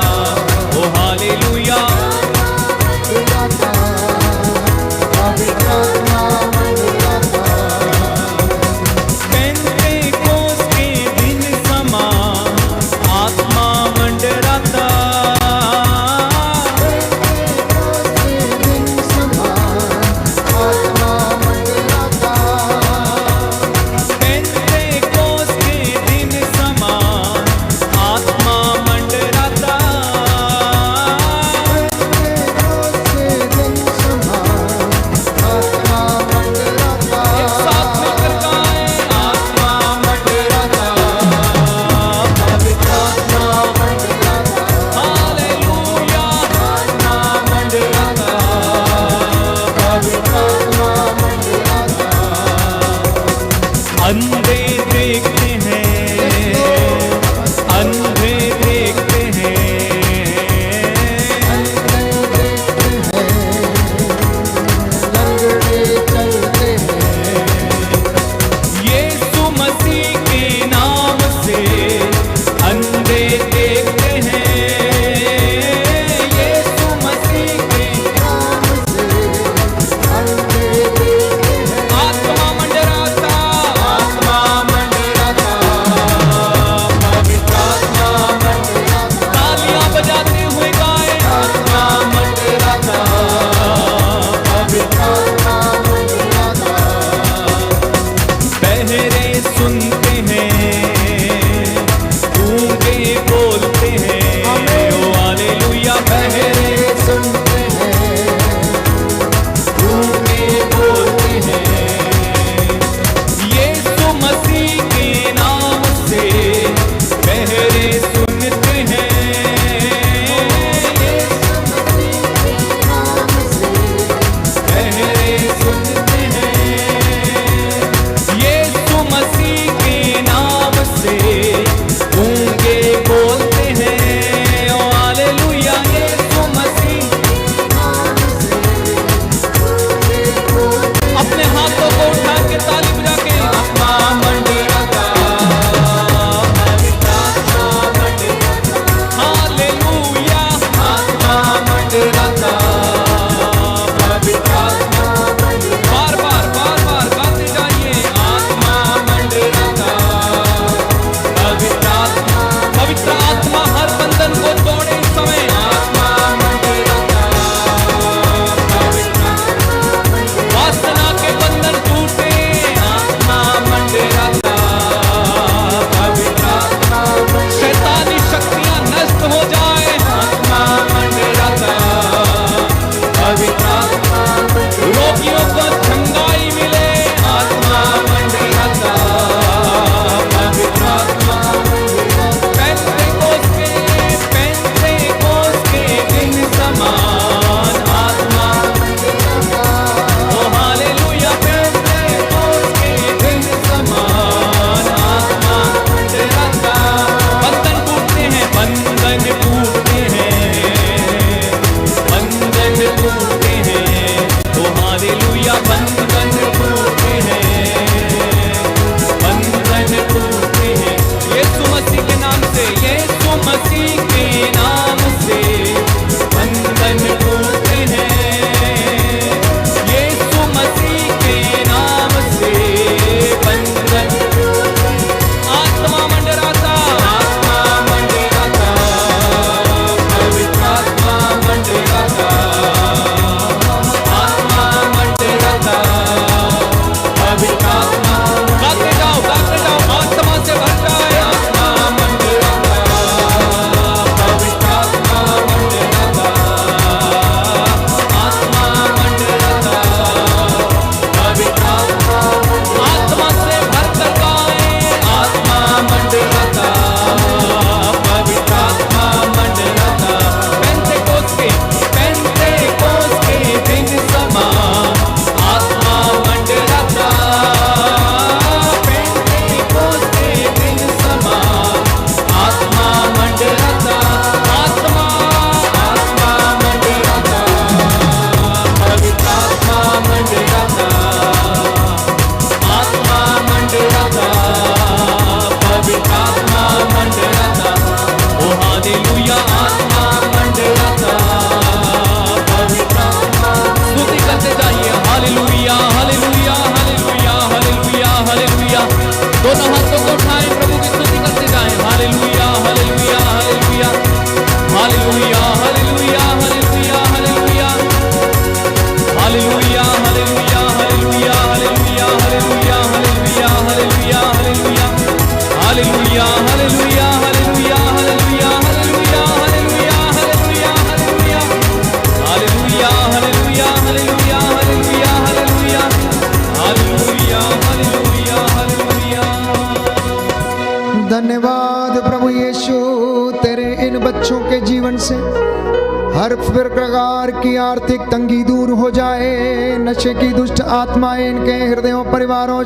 हर प्रकार की आर्थिक तंगी दूर हो जाए। नशे की दुष्ट आत्माएं इनके हृदयों, परिवारों,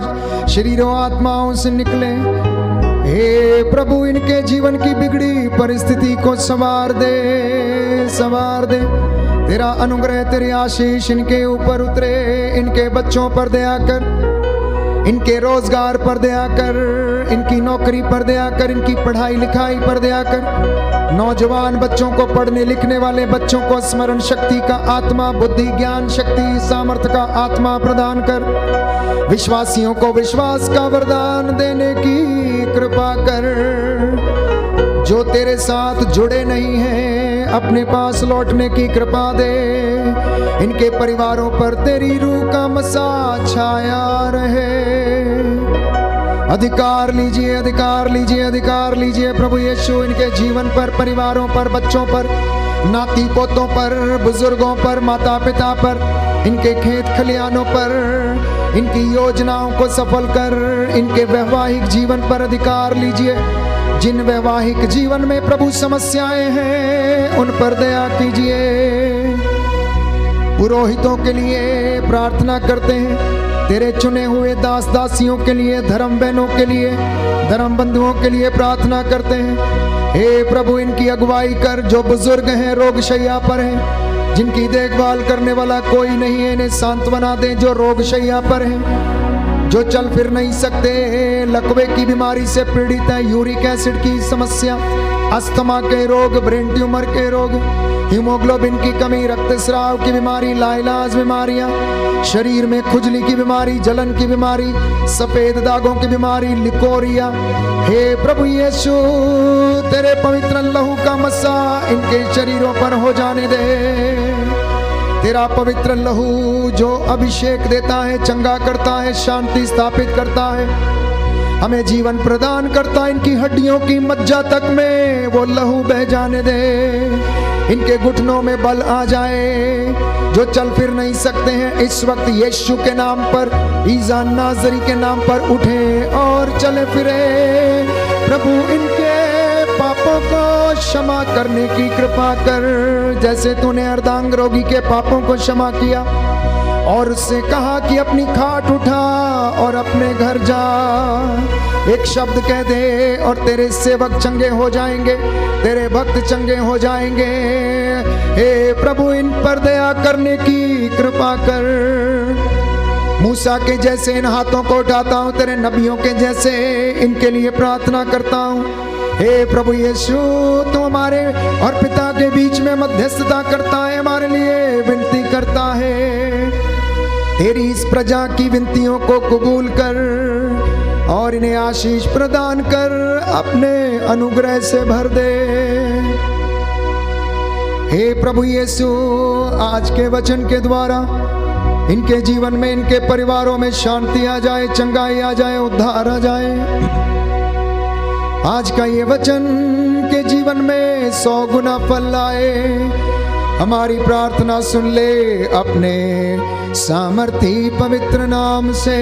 शरीरों, आत्माओं से निकले। हे प्रभु, इनके जीवन की बिगड़ी परिस्थिति को संवार दे, संवार दे। तेरा अनुग्रह, तेरी आशीष इनके ऊपर उतरे। इनके बच्चों पर दया कर, इनके रोजगार पर दया कर, इनकी नौकरी पर दया कर, इनकी पढ़ाई लिखाई पर दया कर। नौजवान बच्चों को, पढ़ने लिखने वाले बच्चों को स्मरण शक्ति का आत्मा, बुद्धि, ज्ञान शक्ति, सामर्थ्य का आत्मा प्रदान कर। विश्वासियों को विश्वास का वरदान देने की कृपा कर। जो तेरे साथ जुड़े नहीं हैं, अपने पास लौटने की कृपा दे। इनके परिवारों पर तेरी रूह का मसा छाया रहे। अधिकार लीजिए, अधिकार लीजिए, अधिकार लीजिए प्रभु यीशु, इनके जीवन पर, परिवारों पर, बच्चों पर, नाती पोतों पर, बुजुर्गों पर, माता पिता पर, इनके खेत खलियानों पर, इनकी योजनाओं को सफल कर। इनके वैवाहिक जीवन पर अधिकार लीजिए। जिन वैवाहिक जीवन में प्रभु समस्याएं हैं, उन पर दया कीजिए। पुरोहितों के लिए प्रार्थना करते हैं, तेरे चुने हुए दास दासियों के लिए, धर्म बहनों के लिए, धर्म बंधुओं के लिए प्रार्थना करते हैं। हे प्रभु, इनकी अगुवाई कर। जो बुजुर्ग हैं, रोगशैया पर हैं, जिनकी देखभाल करने वाला कोई नहीं है, इन्हें सांत्वना दें। जो रोगशैया पर हैं, जो चल फिर नहीं सकते, लकवे की बीमारी से पीड़ित है, यूरिक एसिड की समस्या, अस्थमा के रोग, ब्रेन ट्यूमर के रोग, हीमोग्लोबिन की कमी, रक्तस्राव की बीमारी, लाइलाज बीमारियां, शरीर में खुजली की बीमारी, जलन की बीमारी, सफेद दागों की बीमारी, लिकोरिया। हे प्रभु यीशु, तेरे पवित्र लहू का मसा इनके शरीरों पर हो जाने दे। तेरा पवित्र लहू जो अभिषेक देता है, चंगा करता है, शांति स्थापित करता है, हमें जीवन प्रदान करता है। इनकी हड्डियों की मज्जा तक में वो लहू बह जाने दे। इनके घुटनों में बल आ जाए। जो चल फिर नहीं सकते हैं, इस वक्त यीशु के नाम पर, ईसा नाजरी के नाम पर उठे और चले फिरे। प्रभु, इनके पापों को क्षमा करने की कृपा कर। जैसे तूने अर्धांग रोगी के पापों को क्षमा किया और उससे कहा कि अपनी खाट उठा और अपने घर जा। एक शब्द कह दे और तेरे सेवक चंगे हो जाएंगे, तेरे भक्त चंगे हो जाएंगे। हे प्रभु, इन पर दया करने की कृपा कर। मूसा के जैसे इन हाथों को उठाता हूँ, तेरे नबियों के जैसे इनके लिए प्रार्थना करता हूँ। हे प्रभु यीशु, तू हमारे और पिता के बीच में मध्यस्थता करता है, हमारे लिए विनती करता है। तेरी इस प्रजा की विनतियों को कबूल कर और इन्हें आशीष प्रदान कर, अपने अनुग्रह से भर दे। हे प्रभु यीशु, आज के वचन के द्वारा इनके जीवन में, इनके परिवारों में शांति आ जाए, चंगाई आ जाए, उद्धार आ जाए। आज का ये वचन के जीवन में 100 गुना फल लाए। हमारी प्रार्थना सुन ले अपने सामर्थी पवित्र नाम से।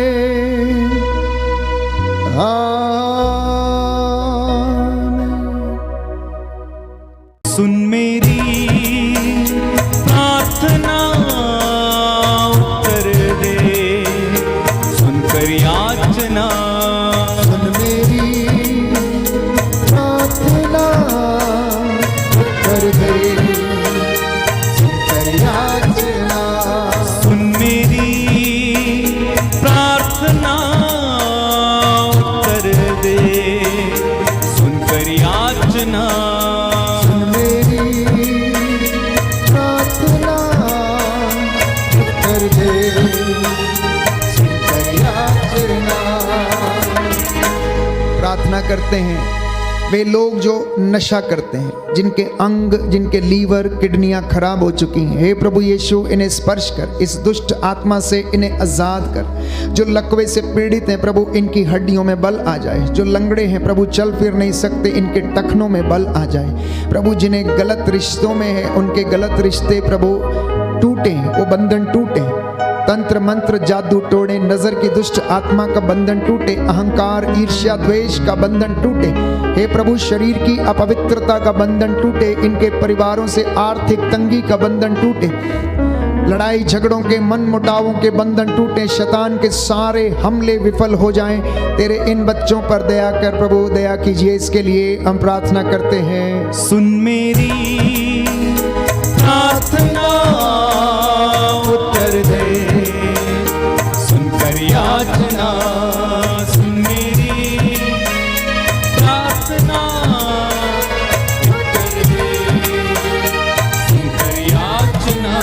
सुन मेरी प्रार्थना, उत्तर दे, सुनकर याचना। सुन मेरी प्रार्थना, उत्तर दे, सुनकर याचना। सुन मेरी प्रार्थना, उत्तर दे, सुनकर याचना। प्रार्थना करते हैं वे लोग जो नशा करते हैं, जिनके अंग, जिनके लीवर, किडनियां खराब हो चुकी हैं। हे प्रभु यीशु, इन्हें स्पर्श कर, इस दुष्ट आत्मा से इन्हें आजाद कर। जो लकवे से पीड़ित हैं प्रभु, इनकी हड्डियों में बल आ जाए। जो लंगड़े हैं प्रभु, चल फिर नहीं सकते, इनके टखनों में बल आ जाए। प्रभु, जिन्हें गलत रिश्तों में है, उनके गलत रिश्ते प्रभु टूटे, वो बंधन टूटे। तंत्र मंत्र जादू टोड़े, नजर की दुष्ट आत्मा का बंधन टूटे, अहंकार ईर्ष्या द्वेष का बंधन टूटे। हे प्रभु, शरीर की अपवित्रता का बंधन टूटे, इनके परिवारों से आर्थिक तंगी का बंधन टूटे, लड़ाई झगड़ों के मन मुटावों के बंधन टूटे, शैतान के सारे हमले विफल हो जाएं। तेरे इन बच्चों पर दया कर प्रभु, दया कीजिए। इसके लिए हम प्रार्थना करते हैं। सुन मेरी प्रार्थना, उत्तर दे, सुनकर याचना। सुन मेरी प्रार्थना, उत्तर दे, सुनकर याचना।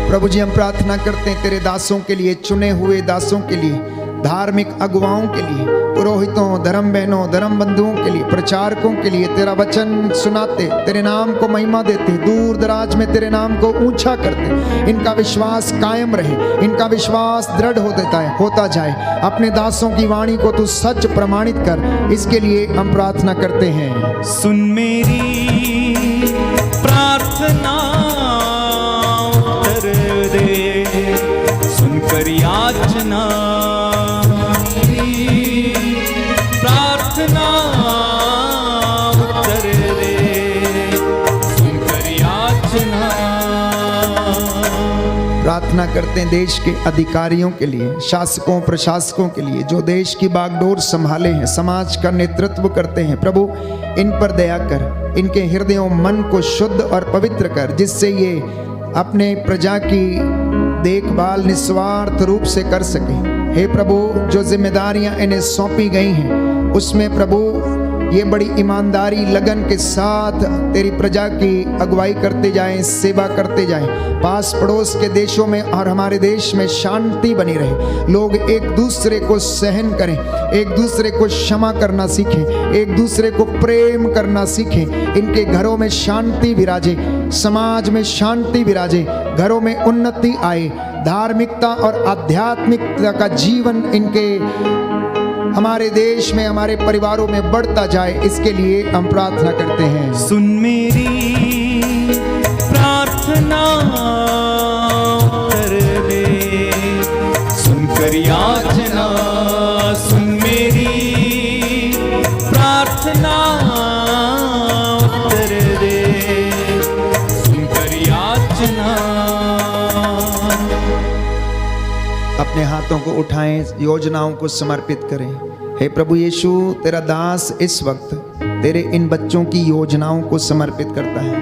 प्रभु जी, हम प्रार्थना करते हैं तेरे दासों के लिए, चुने हुए दासों के लिए, धार्मिक अगुवाओं के लिए, पुरोहितों, धर्म बहनों, धर्म बंधुओं के लिए, प्रचारकों के लिए, तेरा वचन सुनाते, तेरे नाम को महिमा देते, दूर दराज में तेरे नाम को ऊंचा करते, इनका विश्वास कायम रहे, इनका विश्वास दृढ़ होता जाए। अपने दासों की वाणी को तू सच प्रमाणित कर, इसके लिए हम प्रार्थना करते हैं। सुन मेरी प्रार्थना, उत्तर दे, सुनकर याचना। प्रार्थना, उत्तर दे, सुनकर याचना। प्रार्थना करते हैं देश के अधिकारियों के लिए, शासकों प्रशासकों के लिए, जो देश की बागडोर संभाले हैं, समाज का नेतृत्व करते हैं। प्रभु, इन पर दया कर, इनके हृदयों मन को शुद्ध और पवित्र कर, जिससे ये अपने प्रजा की देखभाल निस्वार्थ रूप से कर सके। हे प्रभु, जो जिम्मेदारियां इन्हें सौंपी गई हैं, उसमें प्रभु ये बड़ी ईमानदारी लगन के साथ तेरी प्रजा की अगुवाई करते जाएं, सेवा करते जाएं। पास पड़ोस के देशों में और हमारे देश में शांति बनी रहे, लोग एक दूसरे को सहन करें, एक दूसरे को क्षमा करना सीखें, एक दूसरे को प्रेम करना सीखें। इनके घरों में शांति विराजे, समाज में शांति विराजे, घरों में उन्नति आए, धार्मिकता और आध्यात्मिकता का जीवन इनके हमारे देश में, हमारे परिवारों में बढ़ता जाए। इसके लिए हम प्रार्थना करते हैं। सुन मेरी प्रार्थना, उत्तर दे, सुनकर याचना। सुन मेरी प्रार्थना, उत्तर दे, सुनकर याचना। अपने हाथों को उठाएं, योजनाओं को समर्पित करें। हे प्रभु यीशु, तेरा दास इस वक्त तेरे इन बच्चों की योजनाओं को समर्पित करता है,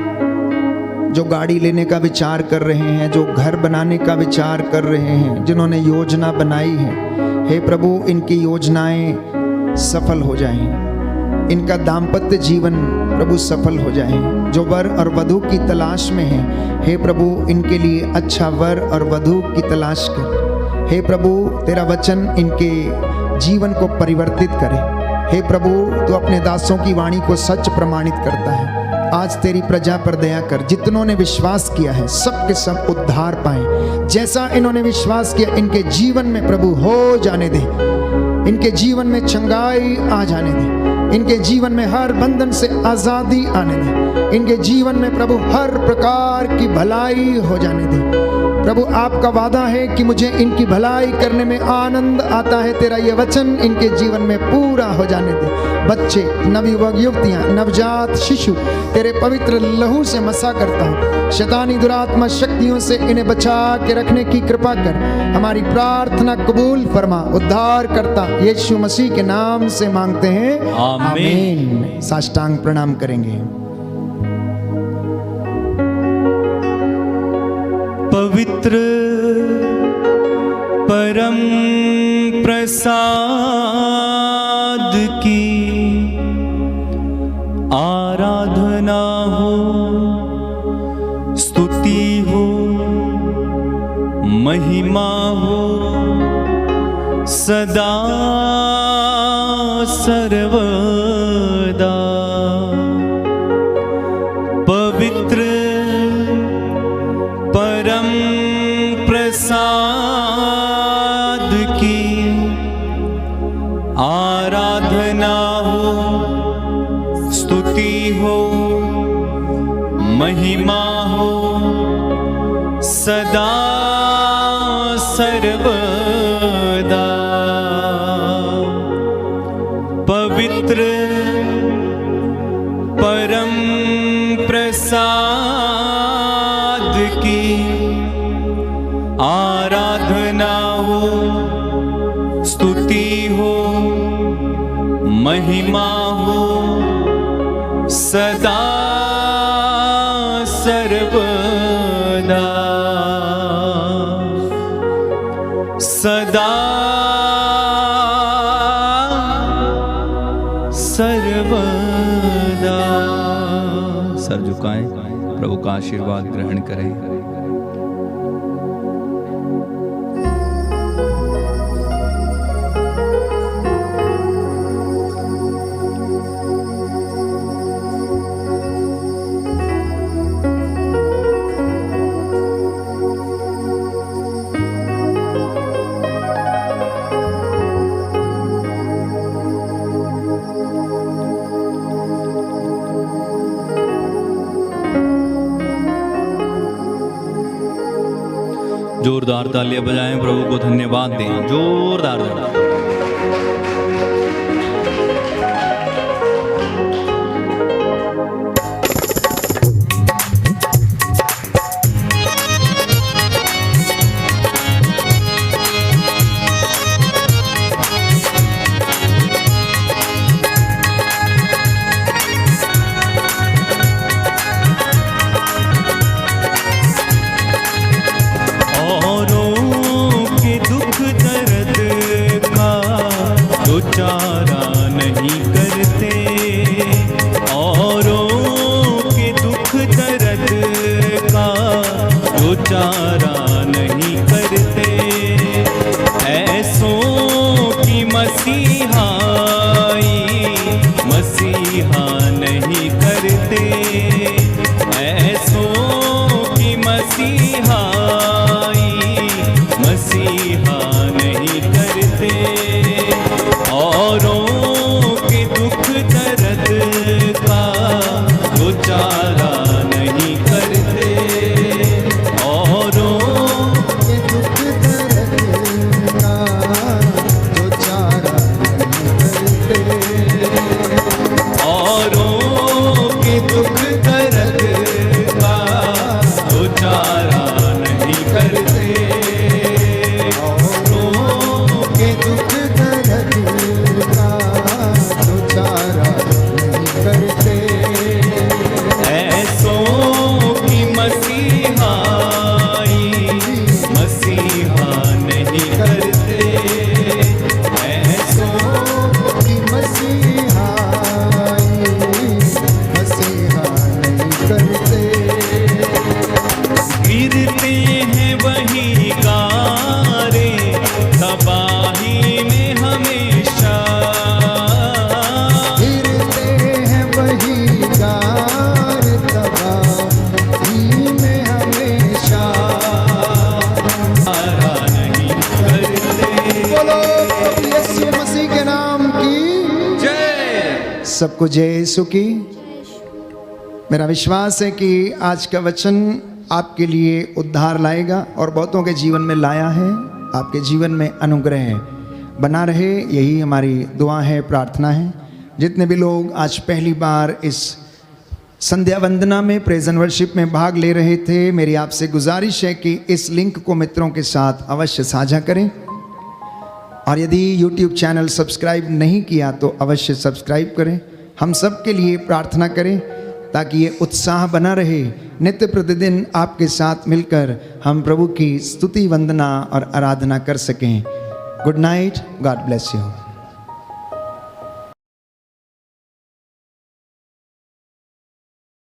जो गाड़ी लेने का विचार कर रहे हैं, जो घर बनाने का विचार कर रहे हैं, जिन्होंने योजना बनाई है। हे प्रभु, इनकी योजनाएं सफल हो जाएं, इनका दाम्पत्य जीवन प्रभु सफल हो जाए। जो वर और वधू की तलाश में है, हे प्रभु, इनके लिए अच्छा वर और वधू की तलाश कर। हे प्रभु, तेरा वचन इनके जीवन को परिवर्तित करे। हे प्रभु, तू अपने दासों की वाणी को सच प्रमाणित करता है। आज तेरी प्रजा पर दया कर, जितनों ने विश्वास किया है सब के सब उद्धार पाए। जैसा इन्होंने विश्वास किया, इनके जीवन में प्रभु हो जाने दे, इनके जीवन में चंगाई आ जाने दे, इनके जीवन में हर बंधन से आजादी आने दे, इनके जीवन में प्रभु हर प्रकार की भलाई हो जाने दे। प्रभु, आपका वादा है कि मुझे इनकी भलाई करने में आनंद आता है। तेरा ये वचन इनके जीवन में पूरा हो जाने दे। बच्चे, नवयुवक युवतियां, नवजात शिशु तेरे पवित्र लहू से मसा करता हूँ। शैतानी दुरात्मा शक्तियों से इन्हें बचा के रखने की कृपा कर। हमारी प्रार्थना कबूल फरमा। उद्धार करता यीशु मसीह के नाम से मांगते हैं, आमीन। साष्टांग प्रणाम करेंगे। पवित्र परम प्रसाद की आराधना हो, स्तुति हो, महिमा हो, सदा सर्वदा। पवित्र परम प्रसाद की आराधना हो, स्तुति हो, महिमा हो, सदा सर्वदा पवित्र परम प्रसाद की आराधना हो, स्तुति हो, महिमा हो सदा सर्वदा सदा सर्वदा। सर झुकाएं, प्रभु का आशीर्वाद ग्रहण करें। जोरदार तालियां बजाएं, प्रभु को धन्यवाद दें, जोरदार तालियां। चारा नहीं करते, औरों के दुख दर्द का जो चारा नहीं करते, ऐसों की मसीहाई मसीहा नहीं करते, ऐसों की मसीहाई मसीहा नहीं करते, औरों के दुख दर्द का जो चारा नहीं करते, औरों के दुख दर्द का जो चारा नहीं करते, औरों के दुख दर्द का जो चारा नहीं करते, औरों के दुख दर्द का जो चारा नहीं करते, ऐसों की मसीहाई मसीहा नहीं करते, ऐसों की मसीहाई मसीहा नहीं करते, गिरते हैं वही गारे तबाही में हमेशा, गिरते हैं वही गार तबाही में हमेशा, चारा नहीं करते। बोलो प्रभु यीशु मसीह के नाम की जय। सबको जय यीशु की। मेरा विश्वास है कि आज का वचन आपके लिए उद्धार लाएगा और बहुतों के जीवन में लाया है, आपके जीवन में अनुग्रह बना रहे, यही हमारी दुआ है, प्रार्थना है। जितने भी लोग आज पहली बार इस संध्या वंदना में प्रेज एंड वर्शिप में भाग ले रहे थे, मेरी आपसे गुजारिश है कि इस लिंक को मित्रों के साथ अवश्य साझा करें, और यदि YouTube चैनल सब्सक्राइब नहीं किया तो अवश्य सब्सक्राइब करें। हम सब के लिए प्रार्थना करें ताकि ये उत्साह बना रहे, नित्य प्रतिदिन आपके साथ मिलकर हम प्रभु की स्तुति वंदना और आराधना कर सकें। Good night, God bless you.